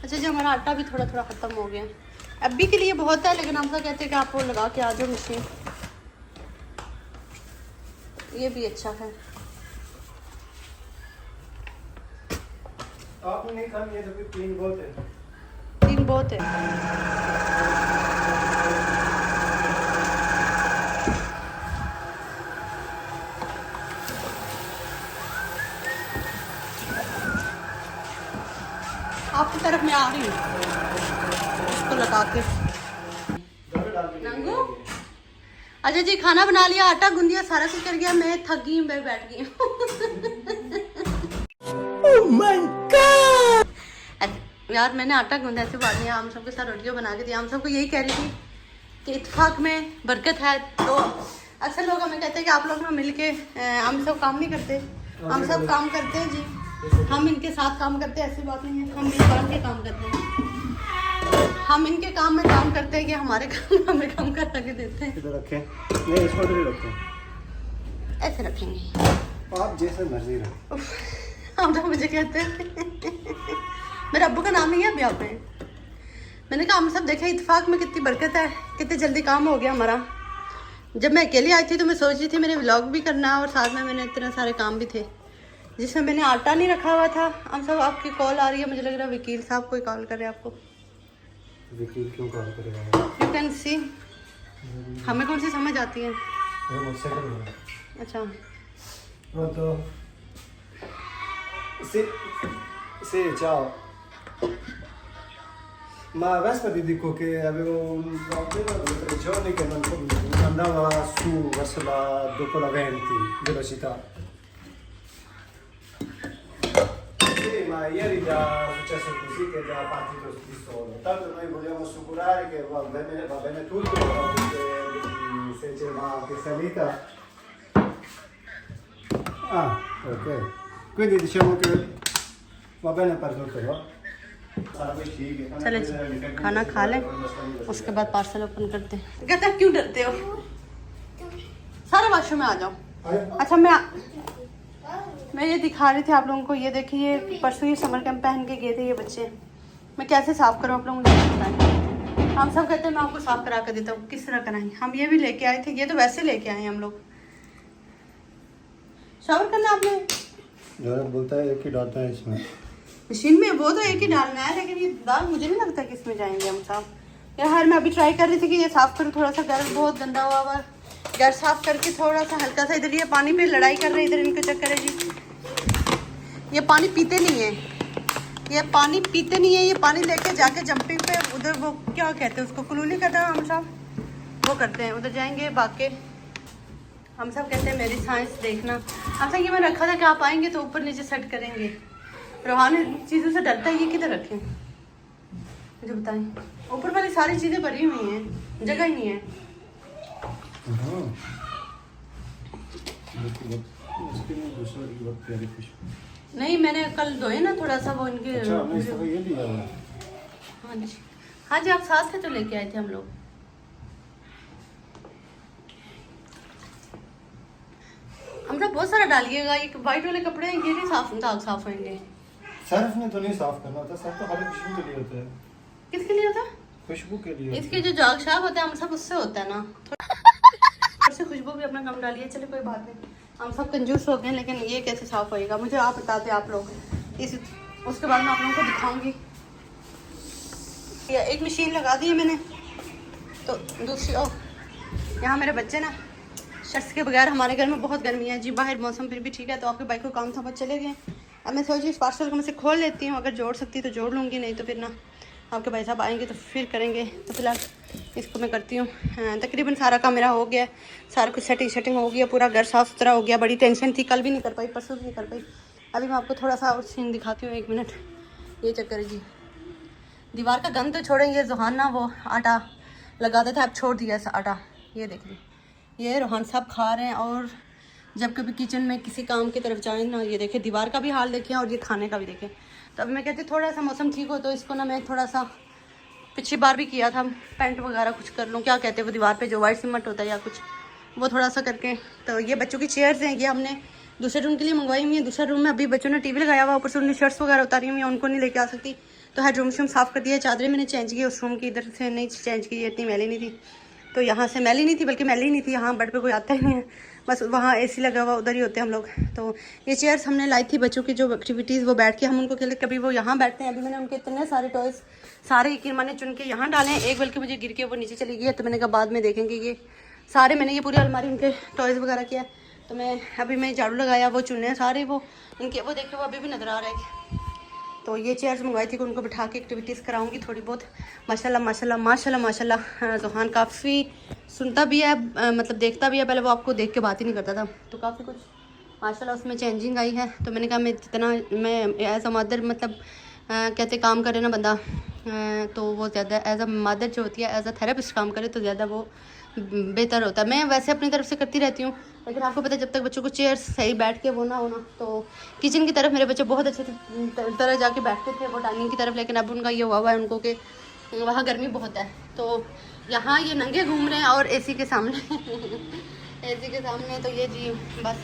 अच्छा जी, हमारा आटा भी थोड़ा थोड़ा ख़त्म हो गया। अभी के लिए बहुत है, लेकिन हम सब कहते हैं कि आप वो लगा के आ जाओ मशीन। ये भी अच्छा है। आपने नहीं खानी है तो फिर 3 बहुत है। 3 बहुत है। आपकी तरफ मैं आ रही हूँ इसको लगा के। नंगू, अच्छा जी, खाना बना लिया, आटा गूंद दिया, सारा कुछ कर गया। मैं थक गई हूँ, मैं बैठ गई हूँ। Oh my God! यार मैंने आटा गूंदा, ऐसे बात नहीं, हम सबके साथ रोटियाँ बना के दिया। हम सबको यही कह रही थी कि इत्तेफाक में बरकत है। तो अक्सर लोग हमें कहते हैं कि आप लोग ना मिल के, हम सब काम नहीं करते, हम सब काम करते हैं जी। हम इनके साथ काम करते हैं, ऐसी बात नहीं है। हम मिल बांट के काम करते हैं। हम इनके काम में काम करते हैं कि हमारे काम हमें काम करा के देते हैं। इधर रखें, नहीं इसको इधर ही रखें, ऐसे रखेंगे आप जैसे मर्जी रखें। हम तो मुझे कहते हैं मेरे अब्बू का नाम नहीं है अभी आप में। मैंने कहा हम सब देखे इत्तेफाक में कितनी बरकत है, कितने जल्दी काम हो गया हमारा। जब मैं अकेली आई थी तो मैं सोच रही थी मेरे व्लॉग भी करना, और साथ में मैंने इतने सारे काम भी थे जिसमें मैंने आटा नहीं रखा हुआ था। हम सब आपकी कॉल आ रही है, मुझे लग रहा है वकील साहब कोई कॉल कर रहे हैं आपको। वकील क्यों कॉल करेगा? यू कैन सी, हमें कौन सी समझ आती है। मुझसे कर अच्छा pronto? Sì, sì, ciao. Ma Vespa ti dico che avevo un problema 2 o 3 giorni che non andava su verso dopo la 20 velocità. Sì, ma ieri già è successo così che è già partito di solo. Tanto noi vogliamo assicurare che va bene tutto, però se c'è una anche salita. Ah, ok. Quindi diciamo che va bene per tutto, no? चले जी, खाना खा लें, उसके बाद parcel open करते हैं। कहते हैं क्यों डरते हो, सारे वाशरूम में आ जाओ। अच्छा मैं ये दिखा रही थी आप लोगों को, ये देखिए, ये परसों ये समर कैंप पहन के गए थे ये बच्चे। मैं कैसे साफ़ करूँ आप लोग मुझे बताएं। हम सब कहते हैं मैं आपको साफ़ करा कर देता हूँ, किस तरह कराएं। हम ये भी लेके आए थे, ये तो वैसे लेके आए हम लोग। शावर करना आपने बोलता है एक ही डालता है इसमें मशीन में, वो तो एक ही डालना है, लेकिन ये दाग मुझे नहीं लगता कि इसमें जाएंगे हम साफ। यार मैं अभी ट्राई कर रही थी कि ये साफ़ करूँ, थोड़ा सा घर बहुत गंदा हुआ हुआ, घर साफ़ करके थोड़ा सा हल्का सा। इधर ये पानी पे लड़ाई कर रहे हैं, इधर इनका चक्कर है जी। ये पानी पीते नहीं है, ये पानी पीते नहीं है। ये पानी लेके जाके जंपिंग पे उधर, वो क्या कहते हैं उसको, कुलूली करना हम सब वो करते हैं, उधर जाएंगे भाग के। हम सब कहते हैं मेरी साइंस देखना। हम सब ये मैं रखा था कि आप आएंगे तो ऊपर नीचे सेट करेंगे। रोहान चीज़ों से डरता है, ये किधर रखें मुझे बताएं। ऊपर वाली सारी चीज़ें भरी हुई हैं, जगह ही नहीं है। नहीं मैंने कल धोए ना थोड़ा सा वो इनके। अच्छा, ये भी है। हाँ जी, हाँ जी, आप साथ थे तो लेके आए थे हम लोग। हम सब बहुत सारा डालिएगा, ये वाइट वाले कपड़े हैं, ये भी दाग साफ होंगे। सर्फ में तो नहीं साफ करना होता, सर्फ तो खाली खुशबू के लिए होता है। किसके लिए होता है? खुशबू के लिए। इसके जो जाग शाग होता है हम सब उससे होता है ना, थोड़ा से खुशबू भी अपना कम डालिए। चलिए कोई बात नहीं, हम सब कंजूस हो गए, लेकिन ये कैसे साफ होएगा मुझे आप बता दें आप लोग। उसके बाद मैं आप लोगों को दिखाऊंगी। एक मशीन लगा दी है मैंने, तो दूसरी यहाँ मेरे बच्चे ना शर्ट्स के बगैर, हमारे घर में बहुत गर्मी है जी, बाहर मौसम फिर भी ठीक है, तो आपके बाइक को काम था बस चले गए। अब मैं सोची इस पार्सल को मैं से खोल लेती हूँ, अगर जोड़ सकती तो जोड़ लूँगी, नहीं तो फिर ना आपके भाई साहब आएंगे तो फिर करेंगे। तो फिलहाल इसको मैं करती हूँ। तकरीबन सारा काम मेरा हो गया है, सारा कुछ सेटिंग हो गया, पूरा घर साफ़ सुथरा हो गया। बड़ी टेंशन थी, कल भी नहीं कर पाई, परसों भी नहीं कर पाई। अभी मैं आपको थोड़ा सा और सीन दिखाती हूँ, 1 मिनट। ये चक्कर है जी, दीवार का गंद तो छोड़ेंगे। जोहान ना वो आटा लगाते थे, अब छोड़ दिया ऐसा आटा। ये देख ली, ये रोहान साहब खा रहे हैं। और जब कभी किचन में किसी काम की तरफ जाएं ना, ये देखें दीवार का भी हाल देखें और ये खाने का भी देखें। तो अब मैं कहती थोड़ा सा मौसम ठीक हो तो इसको ना मैं थोड़ा सा, पिछली बार भी किया था, पेंट वगैरह कुछ कर लूँ, क्या कहते हैं वो दीवार पे जो वाइट सीमेंट होता है या कुछ, वो थोड़ा सा करके। तो ये बच्चों की चेयर्स हैं, ये हमने दूसरे रूम के लिए मंगवाई हुई है। दूसरे रूम में अभी बच्चों ने टीवी लगाया हुआ, ऊपर से उन्हें शर्ट्स वगैरह उतारी हुई हैं, उनको नहीं लेके आ सकती, तो हर रूम शूम साफ़ कर दिया, चादरें मैंने चेंज की उस रूम की, इधर से नहीं चेंज की, इतनी मैली नहीं थी, तो यहाँ से मैली नहीं थी, बल्कि मैली नहीं थी, यहाँ बेड पे कोई आता ही नहीं है, बस वहाँ एसी लगा हुआ उधर ही होते हैं हम लोग। तो ये चेयर्स हमने लाई थी बच्चों की जो एक्टिविटीज़ वो बैठ के हम उनको खेलते, कभी वो यहाँ बैठते हैं। अभी मैंने उनके इतने सारे टॉयज़ सारे एक मैंने चुन के यहाँ डाले हैं, एक बल्कि मुझे गिर के वो नीचे चली गई है, तो मैंने कहा बाद में देखेंगे। ये सारे मैंने ये पूरी अलमारी उनके टॉयज़ वगैरह किया, तो मैं झाड़ू लगाया, वो चुने सारे वो इनके, वो देखे वो अभी भी नज़र आ रहा है। तो ये चेयर्स मंगवाई थी कि उनको बिठा के एक्टिविटीज़ कराऊंगी थोड़ी बहुत। माशाल्लाह माशाल्लाह माशाल्लाह माशाल्लाह जोहान काफ़ी सुनता भी है, मतलब देखता भी है, पहले वो आपको देख के बात ही नहीं करता था, तो काफ़ी कुछ माशाल्लाह उसमें चेंजिंग आई है। तो मैंने कहा मैं जितना मैं एज अ मदर मतलब कहते काम करे ना बंदा, तो वो ज़्यादा एज अ मदर जो होती है एज अ थेरेपिस्ट काम करे तो ज़्यादा वो बेहतर होता है। मैं वैसे अपनी तरफ से करती रहती हूँ, लेकिन आपको पता है जब तक बच्चों को चेयर सही बैठ के वो ना होना, तो किचन की तरफ मेरे बच्चे बहुत अच्छे तरह जाके बैठते थे वो डाइनिंग की तरफ, लेकिन अब उनका ये हुआ है उनको कि वहाँ गर्मी बहुत है, तो यहाँ ये नंगे घूम रहे हैं और एसी के सामने एसी के सामने। तो ये जी बस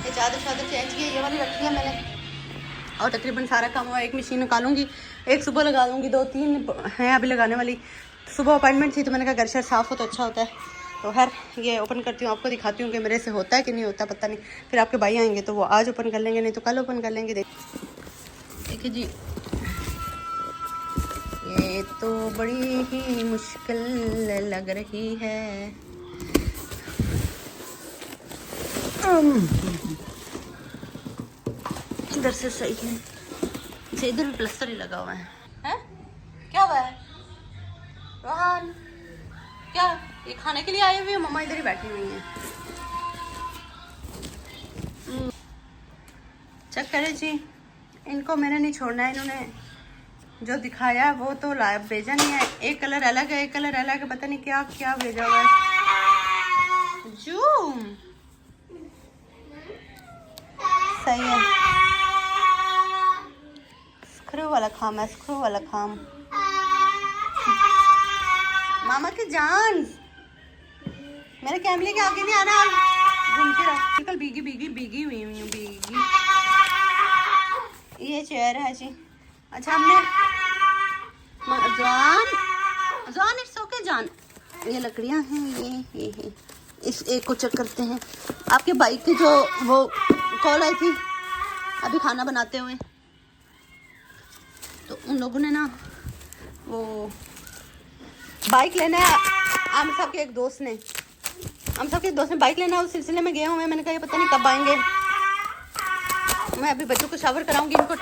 ये चादर चेंज की, ये वाली रखी है मैंने, और तकरीबन सारा काम हुआ। एक मशीन निकालूंगी, एक सुबह लगा लूँगी, 2-3 हैं अभी लगाने वाली। सुबह अपॉइंटमेंट थी तो मैंने कहा घर शहर साफ़ हो तो अच्छा होता है। तो खैर ये ओपन करती हूँ, आपको दिखाती हूँ कि मेरे से होता है कि नहीं होता पता नहीं। फिर आपके भाई आएंगे तो वो आज ओपन कर लेंगे, नहीं तो कल ओपन कर लेंगे। देखिए जी ये तो बड़ी ही मुश्किल लग रही है। इधर से सही है, अच्छा इधर भी प्लास्टर ही लगा हुआ है। हैं? क्या हुआ है रोहन? क्या ये खाने के लिए आए हुए हैं? मम्मा इधर ही बैठी हुई हैं। चेक करें जी, इनको मैंने नहीं छोड़ना है, इन्होंने जो दिखाया है वो तो लाइव भेजा नहीं है। एक कलर अलग है, एक कलर अलग है, पता नहीं क्या क्या भेजा हुआ है। जूम सही है, स्क्रू वाला काम है, स्क्रू वाला काम। मामा की जान मेरे कैमरे के आगे नहीं आना, घूमती रहो। कल भीगी भीगी भीगी हुई हूँ, भीगी। ये चेयर है जी। अच्छा हमने जान इट्स ओके जान, ये लकड़ियाँ हैं, ये इस एक को चेक करते हैं। आपके बाइक की जो वो कॉल आई थी अभी खाना बनाते हुए, तो उन लोगों ने ना वो बाइक लेना है, हम सब के एक दोस्त ने बाइक लेना है, उस सिलसिले में गए हुए हैं। मैंने कहा ये पता नहीं कब आएंगे। मैं अभी बच्चों को शावर कराऊंगी, इनको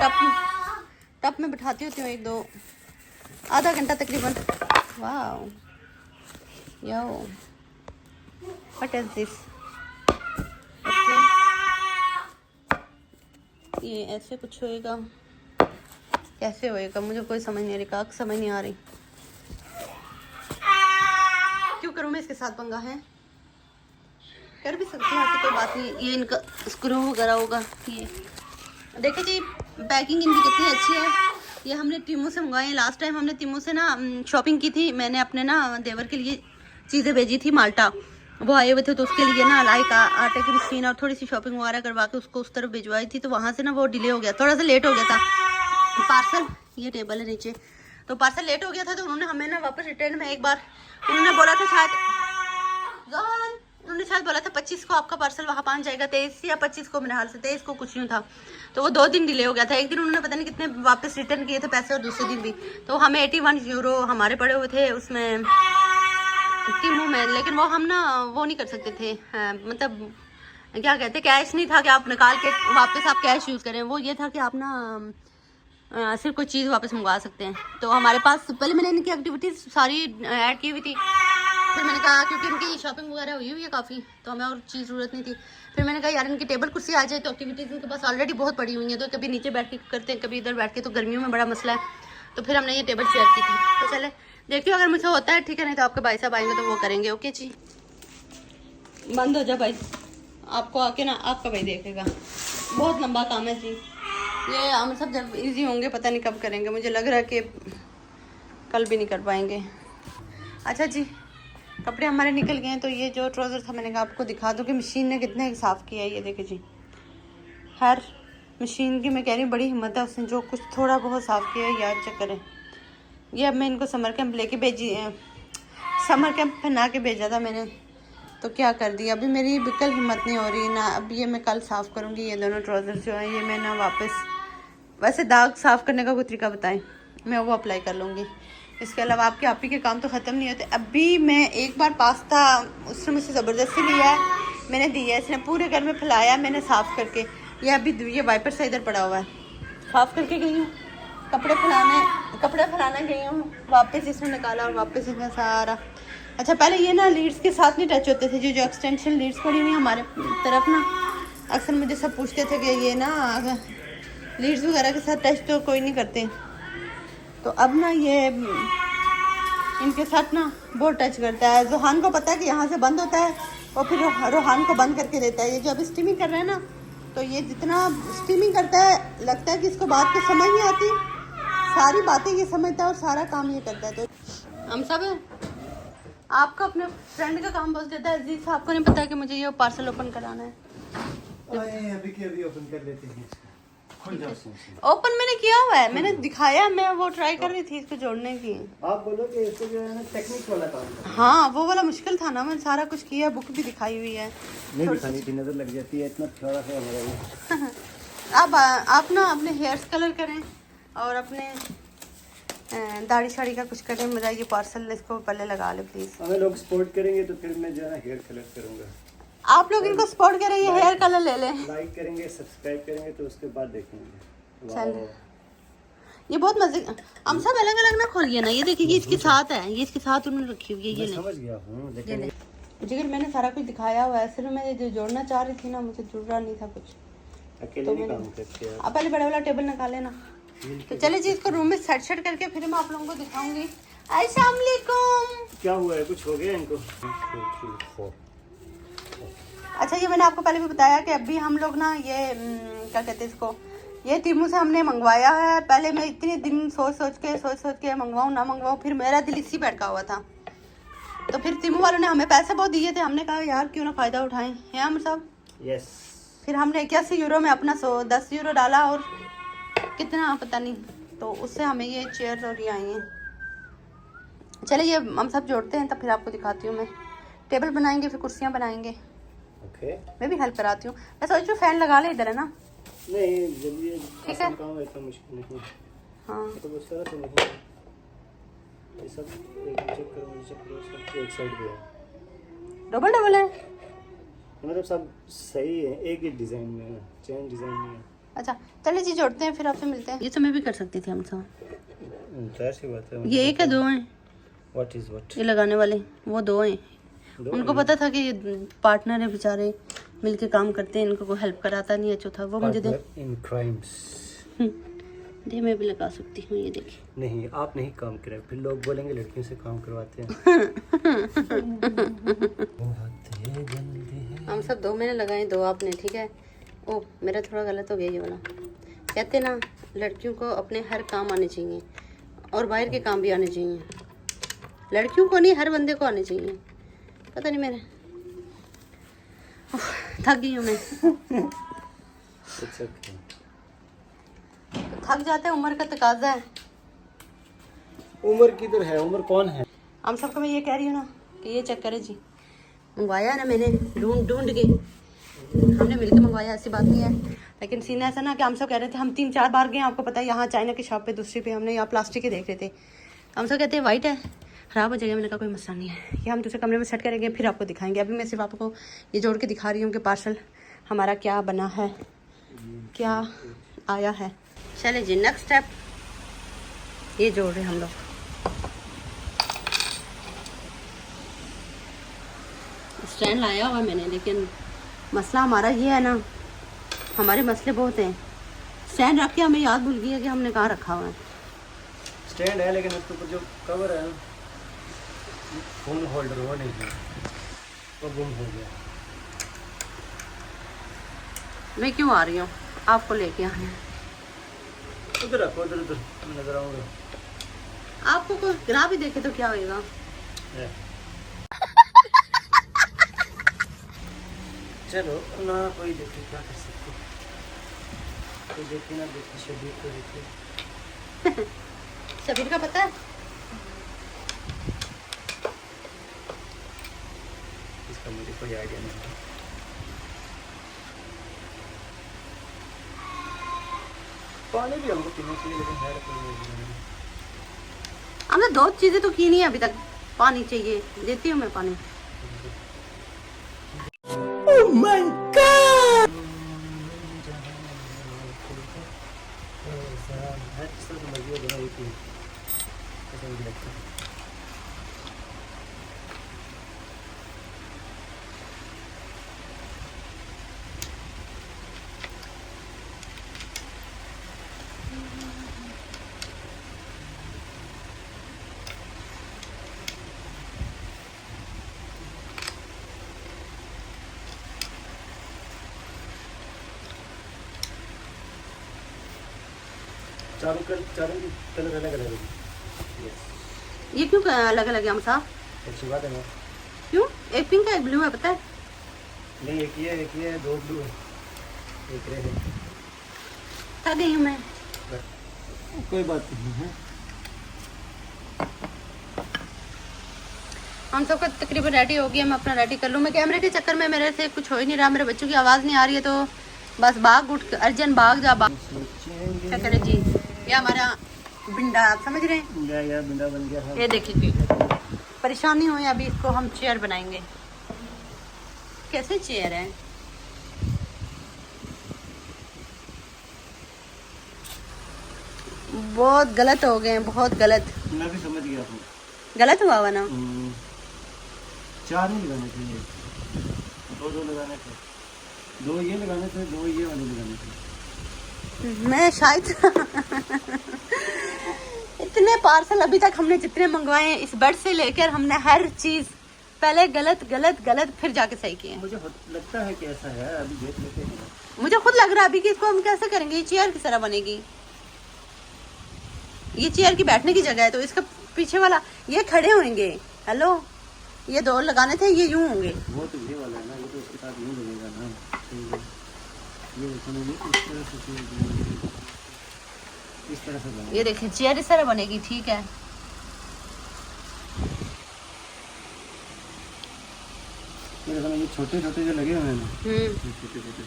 टप में बिठाती होती हूँ, 1-2 आधा घंटा तकरीबन। Wow yo what is this? ये ऐसे कुछ होएगा, कैसे होएगा मुझे कोई समझ नहीं आ रही, काक समझ नहीं आ रही। क्यों करूँ मैं इसके साथ पंगा? है कर भी सकती हूँ, ऐसी कोई बात नहीं। ये इनका स्क्रू वगैरह होगा। ये देखिए जी पैकिंग इनकी कितनी अच्छी है। ये हमने टीमू से मंगवाए हैं। लास्ट टाइम हमने टीमू से ना शॉपिंग की थी, मैंने अपने ना देवर के लिए चीज़ें भेजी थी, माल्टा वो आए हुए थे, तो उसके लिए ना लाइक आटे की मशीन और थोड़ी सी शॉपिंग वगैरह करवा के उसको उस तरफ भिजवाई थी, तो वहाँ से ना वो डिले हो गया, थोड़ा सा लेट हो गया था पार्सल। ये टेबल है नीचे, तो पार्सल लेट हो गया था, तो उन्होंने हमें ना वापस रिटर्न में एक बार उन्होंने बोला था शायद बोला था 25 को आपका पार्सल वहाँ पहुँच जाएगा, 23 या 25 को, मेरे हाल से 23 को कुछ नहीं था, तो वो 2 दिन डिले हो गया था। एक दिन उन्होंने पता नहीं कितने वापस रिटर्न किए थे पैसे, और दूसरे दिन भी, तो हमें 81 यूरो हमारे पड़े हुए थे उसमें टीमू में। लेकिन वो हम ना वो नहीं कर सकते थे, मतलब क्या कहते, कैश नहीं था कि आप निकाल के वापस आप कैश यूज़ करें। वो ये था कि आप ना सिर्फ कोई चीज़ वापस मंगवा सकते हैं। तो हमारे पास पहले मैंने इनकी एक्टिविटीज़ सारी ऐड की हुई थी, फिर मैंने कहा क्योंकि इनकी शॉपिंग वगैरह हुई हुई है काफ़ी, तो हमें और चीज़ ज़रूरत नहीं थी। फिर मैंने कहा यार इनकी टेबल कुर्सी आ जाए, तो एक्टिविटीज़ इनके पास ऑलरेडी बहुत पड़ी हुई हैं, तो कभी नीचे बैठ के करते हैं, कभी इधर बैठ के, तो गर्मियों में बड़ा मसला है, तो फिर हमने ये टेबल शेयर की थी। तो चले देखती हूँ, अगर मुझसे होता है ठीक है, नहीं तो आपके भाई साहब आएंगे तो वो करेंगे। ओके जी, बंद हो जा भाई, आपको आके ना आपका भाई देखेगा। बहुत लंबा काम है जी ये, हम सब जब इजी होंगे पता नहीं कब करेंगे, मुझे लग रहा है कि कल भी नहीं कर पाएंगे। अच्छा जी कपड़े हमारे निकल गए हैं, तो ये जो ट्राउज़र था मैंने कहा आपको दिखा दूँ कि मशीन ने कितने साफ़ किया है। ये देखिए जी, खैर मशीन की मैं कह रही हूँ बड़ी हिम्मत है, उसने जो कुछ थोड़ा बहुत साफ़ किया है यार चेक करें। ये अब मैं इनको समर कैंप लेके भेजी, समर कैंप पहना के भेजा था मैंने, तो क्या कर दिया। अभी मेरी बिल्कुल हिम्मत नहीं हो रही ना। अब ये मैं कल साफ़ करूँगी। ये दोनों ट्राउज़र जो हैं ये मैं ना वापस, वैसे दाग साफ़ करने का कोई तरीका बताएं, मैं वो अप्लाई कर लूँगी। इसके अलावा आपके आप ही के काम तो ख़त्म नहीं होते। अभी मैं एक बार पास्ता उसने मुझसे ज़बरदस्ती लिया है, मैंने दिया, इसने पूरे घर में फैलाया, मैंने साफ़ करके, ये अभी ये वाइपर से इधर पड़ा हुआ है, साफ़ करके गई हूँ। कपड़े फैलाने गई हूँ, वापस इसने निकाला और वापस इसने सारा। अच्छा पहले ये ना लीड्स के साथ नहीं टच होते थे, जो एक्सटेंशन लीड्स पड़ी हुई हमारे तरफ ना, अक्सर मुझे सब पूछते थे कि ये ना लीड्स वगैरह के साथ टच तो कोई नहीं करते, तो अब ना ये इनके साथ ना बहुत टच करता है। रोहान को पता है कि यहाँ से बंद होता है और फिर रोहान को बंद करके देता है। ये जो अभी स्टीमिंग कर रहे हैं ना, तो ये जितना स्टीमिंग करता है लगता है कि इसको बात को समझ नहीं आती, सारी बातें ये समझता है और सारा काम ये करता है। तो हम सब आपको अपने फ्रेंड का काम बोल देता है, अजीज आपको नहीं पता कि मुझे ये पार्सल ओपन कराना है। अभी के अभी ओपन कर लेते हैं। ओपन मैंने किया हुआ है, मैंने दिखाया, मैं वो ट्राई कर रही थी इसको जोड़ने की। आप बोलो कि इसको जो है ना टेक्निक वाला काम है। हाँ वो वाला मुश्किल था ना, मैंने सारा कुछ किया, बुक भी दिखाई हुई है। नहीं दिखानी थी, नजर लग जाती है, इतना थोड़ा सा हमारा ये। अब आप ना अपने हेयर्स कलर करें और अपने दाढ़ी शाड़ी का कुछ करें, मेरा ये पार्सल इसको पहले लगा ले प्लीज। हमें लोग सपोर्ट करेंगे तो फिर मैं जो है ना हेयर कलर करूंगा। आप लोग इनको सपोर्ट करें, ये हेयर कलर ले लें, लाइक करेंगे, सब्सक्राइब करेंगे, तो उसके बाद देखेंगे। चल ये बहुत मजे। हम सब अलग अलग ना खोलिए ना, ये देखिए ये इसके साथ है, ये इसके साथ उन्होंने रखी हुई है, ये समझ गया हूँ, लेकिन जिगर मैंने सारा कुछ दिखाया हुआ है, सिर्फ मैं जो जोड़ना चाह रही थी ना, मुझे जुड़ रहा नहीं था कुछ, अकेले नहीं काम करते हैं। आप पहले बड़ा वाला टेबल निकाले ना। तो चले जी इसको रूम में सेट करके फिर मैं आप लोगों को दिखाऊंगी। अस्सलाम वालेकुम। क्या हुआ है, कुछ हो गया इनको? अच्छा ये मैंने आपको पहले भी बताया कि अभी हम लोग ना ये क्या कहते हैं इसको, ये टीमू से हमने मंगवाया है। पहले मैं इतने दिन सोच के मंगवाऊँ ना मंगवाऊँ, फिर मेरा दिल इसी बैठा हुआ था, तो फिर टीमू वालों ने हमें पैसे बहुत दिए थे, हमने कहा यार क्यों ना फ़ायदा उठाएं, हैं हम सब। यस। फिर हमने 81 यूरो में अपना 10 यूरो डाला और कितना पता नहीं, तो उससे हमें ये चेयर और ये आई हैं। चले ये हम सब जोड़ते हैं, तब फिर आपको दिखाती हूँ मैं। टेबल बनाएंगे, फिर कुर्सियाँ बनाएंगे। ओके। मैं भी हेल्प कराती हूँ। मैं सोच रही हूँ फैन लगा ले इधर, है ना? नहीं जल्दी ठीक है। काम इतना मुश्किल नहीं। हाँ तो बहुत सारा तो नहीं है, ये सब चेक करो, सब एक साइड पे है, डबल है, मतलब सब सही है, एक ही डिजाइन में है, चेन डिजाइन में है। अच्छा चलिए जी जोड़ते हैं, फिर आपसे मिलते हैं। ये तो मैं भी कर सकती थी हम सब। जाहिर सी बात है। ये एक है, दो हैं? What is what? ये लगाने वाले वो दो हैं। उनको पता था कि ये पार्टनर है, बेचारे मिलके काम करते हैं, इनको कोई हेल्प कराता नहीं है। चौथा वो मुझे दे इन क्राइम्स। दे, मैं भी लगा सकती हूँ। ये देखिए। नहीं आप नहीं काम करें, फिर लोग बोलेंगे लड़कियों से काम करवाते हैं। हम सब दो मैंने लगाए, दो आपने, ठीक है। ओ मेरा थोड़ा गलत हो गया ये वाला। कहते ना लड़कियों को अपने हर काम आने चाहिए और बाहर के काम भी आने चाहिए, लड़कियों को नहीं हर बंदे को आने चाहिए। पता नहीं मेरे थक गई हूँ मैं। थक जाते हैं, उम्र का तकाजा है। उम्र किधर है, उम्र कौन है? हम सबको मैं ये कह रही हूँ ना कि ये चेक करें जी, मंगवाया ना मैंने ढूंढ के, हमने मिलकर मंगवाया, ऐसी बात नहीं है। लेकिन सीन ऐसा ना कि हम सब कह रहे थे, हम 3-4 बार गए, आपको पता है, यहाँ चाइना की शॉप पे, दूसरी पे हमने यहाँ प्लास्टिक के देख रहे थे। हम सब कहते हैं वाइट है, ख़राब हो जाएगा। मैंने कहा कोई मसला नहीं है, ये हम दूसरे कमरे में सेट करेंगे, फिर आपको दिखाएंगे। अभी मैं सिर्फ आपको ये जोड़ के दिखा रही हूँ कि पार्सल हमारा क्या बना है, क्या आया है। चले जी नेक्स्ट स्टेप, ये जोड़ रहे हम लोग। स्टैंड लाया हुआ मैंने, लेकिन मसला हमारा ये है ना, हमारे मसले बहुत हैं। स्टैंड रख के हमें याद भूल गई है कि हमने कहाँ रखा हुआ है। स्टैंड है लेकिन उसके ऊपर जो कवर है फोन होल्डर वो नहीं है, वो गुम हो गया। मैं क्यों आ रही हूँ आपको लेके आने? उधर रखो, उधर उधर नजर आऊंगा। आपको कोई गिरा भी देखे तो क्या होएगा? चलो ना, कोई देखे क्या कर सकते। तो देखिए ना, देखिए शबीर को देखिए। शबीर का पता है? इसका मुझे कोई आइडिया नहीं है। पानी भी हमको पीना चाहिए, लेकिन है हमने 2 चीजें तो की नहीं है अभी तक। पानी चाहिए, देती हूँ मैं पानी। Oh my God! चारों की कलर अलग अलग है। ये क्यों अलग अलग है हमसा? अच्छी बात है ना। क्यों? एक पिंक है, एक ब्लू है, पता है? नहीं, एक ये है, 2 ब्लू है, एक रेड है। थक गई हूँ मैं। कोई बात नहीं है। हम सबका तकरीबन रेडी हो गया। मैं अपना रेडी कर लूँ। मैं कैमरे के चक्कर में मेरे से कुछ हो ही नहीं रहा। मेरे बच्चों की आवाज़ नहीं आ रही है तो बस भाग उठ, अर्जन भाग जा भाग। क्या करें जी, ये हमारा बिंडा, आप समझ रहे हैं? या बिंडा बन गया है। ये देखिए, परेशानी हुई अभी। इसको हम चेयर बनाएंगे। कैसे चेयर है? बहुत गलत हो गए हैं, बहुत गलत। मैं भी समझ गया हूँ। गलत हुआ हुआ ना? 4 नहीं लगाने थे, 2 लगाने थे। 2 ये लगाने थे, 2 ये वाले लगाने थे। मैं शायद इतने पार्सल अभी तक हमने जितने मंगवाए हैं, इस बेड से लेकर हमने हर चीज पहले गलत गलत गलत फिर जाके सही किए। मुझे लगता है कि ऐसा है, अभी देख लेते हैं। मुझे खुद लग रहा है अभी कि इसको हम कैसे करेंगे। ये चेयर किस तरह बनेगी? ये चेयर की बैठने की जगह है तो इसका पीछे वाला ये खड़े होंगे। हेलो, ये 2 लगाने थे, ये यूं होंगे। वो तो ये वाला है ना, ये तो उसके साथ यूं लगेगा ना। ये इस तरह से ये देखिए, चेयर इस तरह बनेगी। ठीक है, ये छोटे छोटे जो लगे हुए हैं ना, छोटे छोटे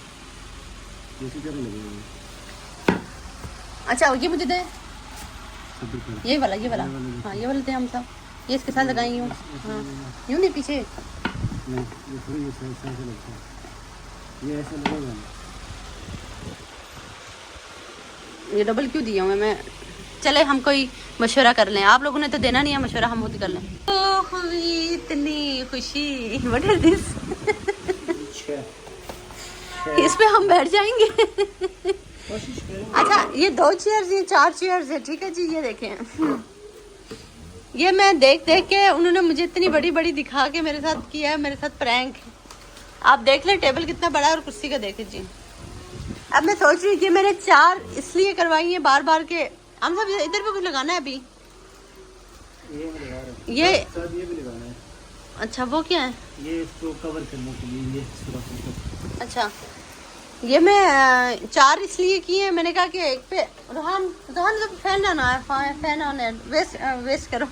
इसी तरह लगे हुए हैं। अच्छा ये मुझे दे, ये वाला हाँ, ये वाला दे हम सब। ये इसके साथ लगाएंगे यूं। हाँ, यूं नहीं, पीछे नहीं, ये थोड़ी ऐसे लगता है, ये ऐसे लगेगा ना। ये डबल क्यों दिया हूँ मैं? चले हम कोई मशवरा कर लें। आप लोगों ने तो देना नहीं है मशवरा, हम खुद कर लें। ओह इतनी खुशी, व्हाट इज दिस? इस पे हम बैठ जाएंगे। अच्छा, ये 2 चेयर्स, ये 4 चेयर्स है। ठीक है जी, ये देखें, ये मैं देख के उन्होंने मुझे इतनी बड़ी बड़ी दिखा के मेरे साथ किया है, मेरे साथ प्रैंक। आप देख लें टेबल कितना बड़ा है और कुर्सी का देखें जी। अब मैं सोच रही हूँ कि मैंने 4 इसलिए करवाई है बार बार के। हम सब इधर भी कुछ लगाना है अभी। ये भी लगा रहे हैं। ये ये भी लगाना है। अच्छा, वो क्या है? ये इसको कवर करने के लिए, ये अच्छा, ये मैं 4 इसलिए किए हैं। मैंने कहा कि एक पे रोहान तो फैन आना है, फैन ऑन है। वेस्ट करो,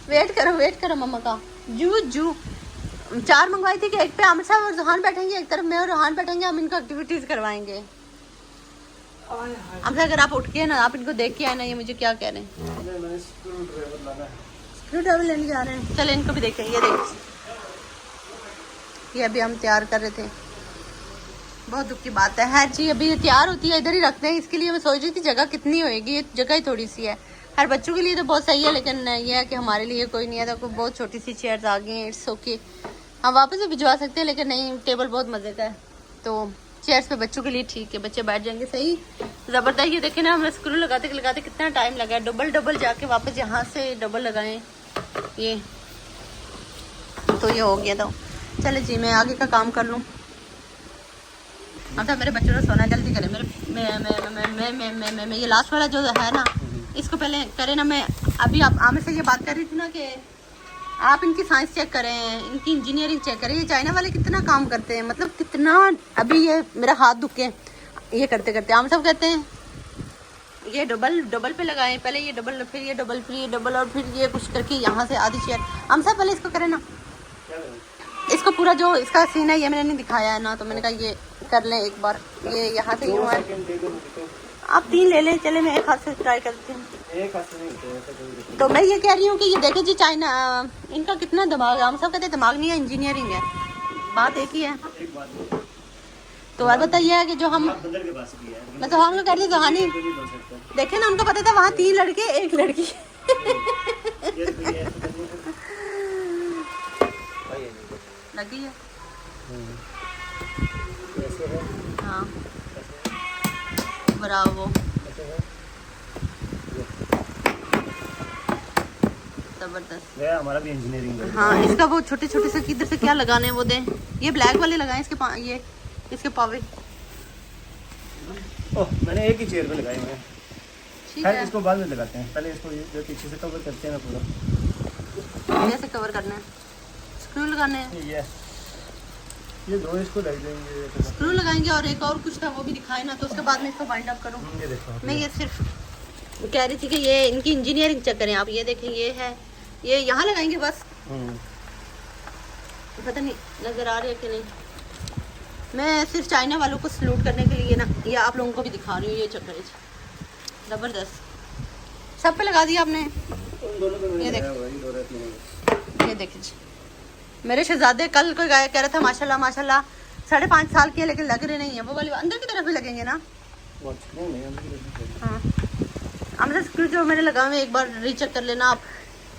वेट करो मम्मा का। जू 4 मंगवाई थी कि एक पे आमिर साहब और रोहान बैठेंगे, एक तरफ मैं और रोहान बैठेंगे। हम इनको एक्टिविटीज करवाएंगे। अब अगर आप उठ के ना, आप इनको देख के आए ना, ये मुझे क्या कह रहे हैं? स्क्रू ड्राइवर लेने जा रहे हैं। चले इनको भी देखें। ये देखिए, ये अभी हम तैयार कर रहे थे। बहुत दुख की बात है। हर चीज़ अभी तैयार होती है इधर ही रखते हैं। इसके लिए मैं सोच रही थी जगह कितनी होएगी। ये जगह ही थोड़ी सी है। हर बच्चों के लिए तो बहुत सही है, लेकिन ये है कि हमारे लिए कोई नहीं है। तो बहुत छोटी सी चेयर्स आ गई हैं। इट्स ओके, हम वापस भी भिजवा सकते हैं, लेकिन नहीं, टेबल बहुत मज़े का है तो चेयर्स पे बच्चों के लिए ठीक है। बच्चे बैठ जाएंगे सही ज़बरदस्त। ये देखें ना, हमने स्क्रू लगाते कितना टाइम लगा है। डबल जाके वापस यहाँ से डबल लगाएं। ये तो ये हो गया। तो चले जी, मैं आगे का काम कर लूँ। अब तो मेरे बच्चों ने सोना, जल्दी करें। मैं ये लास्ट वाला जो है ना, इसको पहले करें ना। मैं अभी आप आमिर से ये बात कर रही थी ना कि आप इनकी साइंस चेक करें, इनकी इंजीनियरिंग चेक करें। ये चाइना वाले कितना काम करते हैं, मतलब कितना। अभी ये मेरा हाथ दुखे ये करते आमिर साहब कहते हैं ये डबल डबल पे लगाए, पहले ये डबल, फिर ये डबल, फिर ये डबल, और फिर ये कुछ करके यहाँ से आधी चेयर। हम सब पहले इसको करें ना, इसको पूरा जो इसका सीन है ये मैंने नहीं दिखाया है ना, तो मैंने कहा ये कर लें एक बार। ये यहाँ से यूँ है, आप 3 ले लें, चले मैं एक हाथ से ट्राई करती हूँ। तो मैं ये कह रही हूँ कि ये देखें जी, चाइना इनका कितना दिमाग है। हम सब कहते हैं दिमाग नहीं है, इंजीनियरिंग है, बात एक ही है। तो अलबत्ता ये है कि जो हम, मैं तो हम लोग कहते थे कहानी देखे ना, उनको पता था वहाँ 3 लड़के 1 लड़की। लगी है हाँ, ब्रावो, जबरदस्त। हमारा भी इंजीनियरिंग है। हाँ, इसका वो छोटे छोटे से किधर से क्या लगाने हैं वो दें, ये ब्लैक वाले लगाए इसके ये इसके पावे। ओह, मैंने एक ही चेयर पे लगाए हुए हैं। ठीक खैर है, इसको बाद में लगाते हैं, पहले इसको ये जो पीछे से कवर करते हैं ना पूरा, कैसे कवर करना है, स्क्रू लगाने हैं, ये 2 इसको लग जाएंगे। स्क्रू लगाएंगे। और एक और कुछ था वो भी दिखाए ना, तो उसके बाद में इसको बाइंड अप करूँ। ये देखो, मैं ये सिर्फ कह रही थी कि ये इनकी इंजीनियरिंग चेक करें आप। ये देखें, ये है, ये यहाँ लगाएंगे बस, पता नहीं नजर आ रही है कि नहीं। मैं सिर्फ चाइना वालों को सलूट करने के लिए ना, ये आप लोगों को भी दिखा रही हूँ। ये चक्कर है जबरदस्त, सब पे लगा दिया आपने। ये देखिए मेरे शहजादे कल कोई गाय कह रहा था माशाल्लाह माशाल्लाह, 5.5 साल की है लेकिन लग रहे नहीं है। वो वाली अंदर की तरफ भी लगेंगे ना। हाँ, हम स्क्रू जो मैंने लगा हुए एक बार रीचेक कर लेना आप।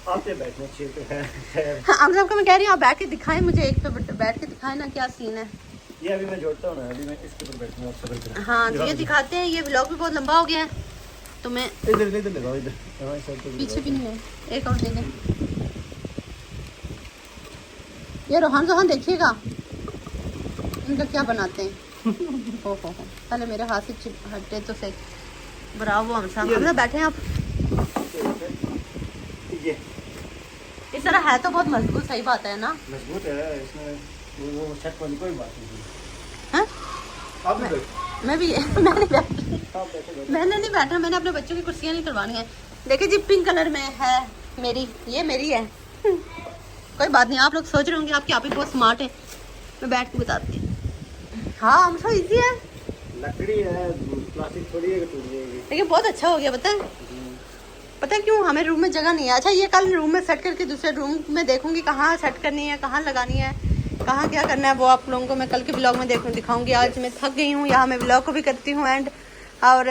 बैठना चाहिए। हम सबको मैं कह रही हूँ आप बैठ के दिखाएं मुझे, एक पे बैठ के दिखाएं ना क्या सीन है। ये अभी मैं जोड़ता हूँ ना, अभी मैं इसके ऊपर बैठूंगा आप सबर करें। हाँ, तो ये दिखाते हैं। ये व्लॉग भी बहुत लंबा हो गया है, तो मैं इधर लगाओ, इधर पीछे भी नहीं है, एक और दे दें। ये रोहान देखिएगा इनका क्या बनाते हैं। हो पहले मेरे हाथ से हटे तो सही। ब्रावो, हम सब बैठे हैं आप। ये इस तरह है तो बहुत मजबूत, सही बात है ना, मजबूत है, इसमें वो शक वाली कोई बात नहीं है। आप मैं भी मैंने नहीं बैठा, मैंने अपने बच्चों की कुर्सियाँ नहीं करवानी है। देखिए जी, पिंक कलर में है मेरी, ये मेरी है। कोई बात नहीं, आप लोग सोच रहे होंगे आपकी आप ही बहुत स्मार्ट है। मैं बैठ के बताती हूँ। हाँ, हम सब इजी है, लकड़ी है, प्लास्टिक थोड़ी है कि टूट जाएगी। लेकिन बहुत अच्छा हो गया। पता है क्यों, हमें रूम में जगह नहीं है। अच्छा, ये कल रूम में सेट करके दूसरे रूम में देखूंगी कहाँ सेट करनी है, कहाँ लगानी है, कहाँ क्या करना है, वो आप लोगों को मैं कल के ब्लॉग में दिखाऊंगी। आज मैं थक गई हूँ, यहाँ मैं ब्लॉग को भी करती हूँ एंड। और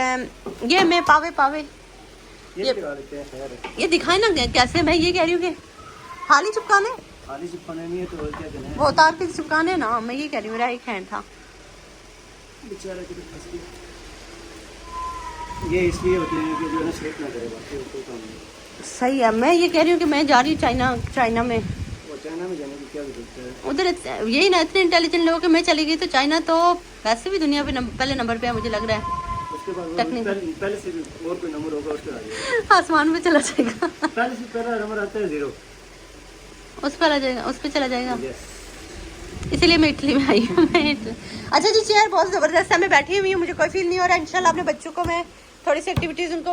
ये मैं पावे ये दिखाए ना कैसे। मैं ये कह रही हूँ कि खाली चिपकाने नहीं है तो और क्या करना है, वो उतार के चिपकाने ना। मैं ये कह रही हूँ, मेरा एक हैंड था बेचारा कि ये इसलिए होते हैं कि जो है स्लिप ना करे, बाकी कोई काम नहीं। सही है। मैं ये कह रही हूँ कि मैं जा रही हूँ चाइना में। वो चाइना में जाने की क्या जरूरत है, उधर यही ना इतने इंटेलिजेंट लोग कि मैं चली गई तो चाइना तो वैसे भी दुनिया पे पहले नंबर पे है मुझे लग रहा है। उसके बाद पहले से भी और कोई नंबर होगा उसके आगे, आसमान में चला जाएगा। पहले से पहला नंबर आता है 0, उस पर आ जाएगा, उस पर चला जाएगा। इसीलिए मैं इटली में आई हूँ। अच्छा जी, चेयर बहुत ज़बरदस्त है, मैं बैठी हुई हूँ, मुझे कोई फील नहीं हो रहा है। इंशाल्लाह अपने बच्चों को मैं थोड़ी सी एक्टिविटीज़ उनको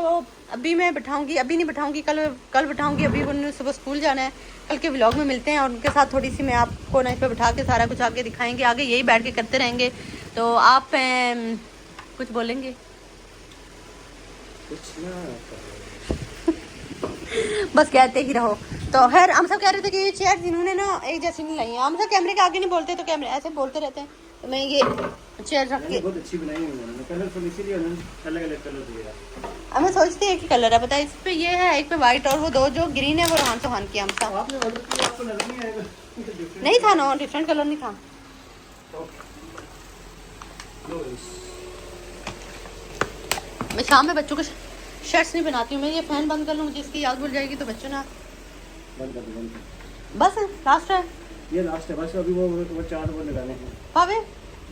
अभी मैं बैठाऊंगी, अभी नहीं बैठाऊंगी, कल बैठाऊंगी। अभी उन्हें सुबह स्कूल जाना है, कल के व्लॉग में मिलते हैं। और उनके साथ थोड़ी सी मैं आपको ना इस पर बैठा के सारा कुछ आगे दिखाएंगे, आगे यही बैठ के करते रहेंगे। तो आप कुछ बोलेंगे? बस कहते ही रहो। तो खैर हम सब कह रहे थे कि ये चेयर जिन्होंने ना एक जैसी नहीं लाई है। हम सब कैमरे के आगे नहीं बोलते, तो कैमरे ऐसे बोलते रहते हैं। तो मैं ये चेयर रख के बहुत अच्छी बनाई है उन्होंने, कलरफुल, इसीलिए उन्होंने अलग-अलग कलर दिया। हमें सोचते हैं कि कलर है, पता है इस पे ये है, एक पे वाइट और वो 2 जो ग्रीन है वो रोहान सोहान की। हम सब आपने ऑर्डर किया, आपको नजर नहीं आएगा, नहीं था ना, डिफरेंट कलर नहीं था। मैं शाम में बच्चों को शर्ट्स नहीं बनाती हूँ। मैं ये फैन बंद कर लूँ, मुझे इसकी याद भूल जाएगी तो बच्चों ना बंद कर। बस लास्ट है, ये लास्ट है बस, अभी वो 4 वो लगाने हैं। पावे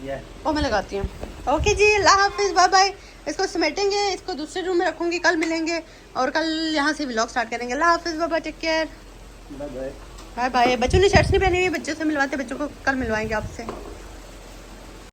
ये वो मैं लगाती हूँ। ओके जी, अल्लाह हाफिज़, बाय बाय। इसको समेटेंगे, इसको दूसरे रूम में रखूँगी, कल मिलेंगे और कल यहाँ से व्लॉग स्टार्ट करेंगे। अल्लाह हाफिज़, bye bye, take care, bye bye. Bye bye. बच्चों ने शर्ट्स नहीं पहनी हुई, बच्चों से मिलवाते, बच्चों को कल मिलवाएंगे आपसे।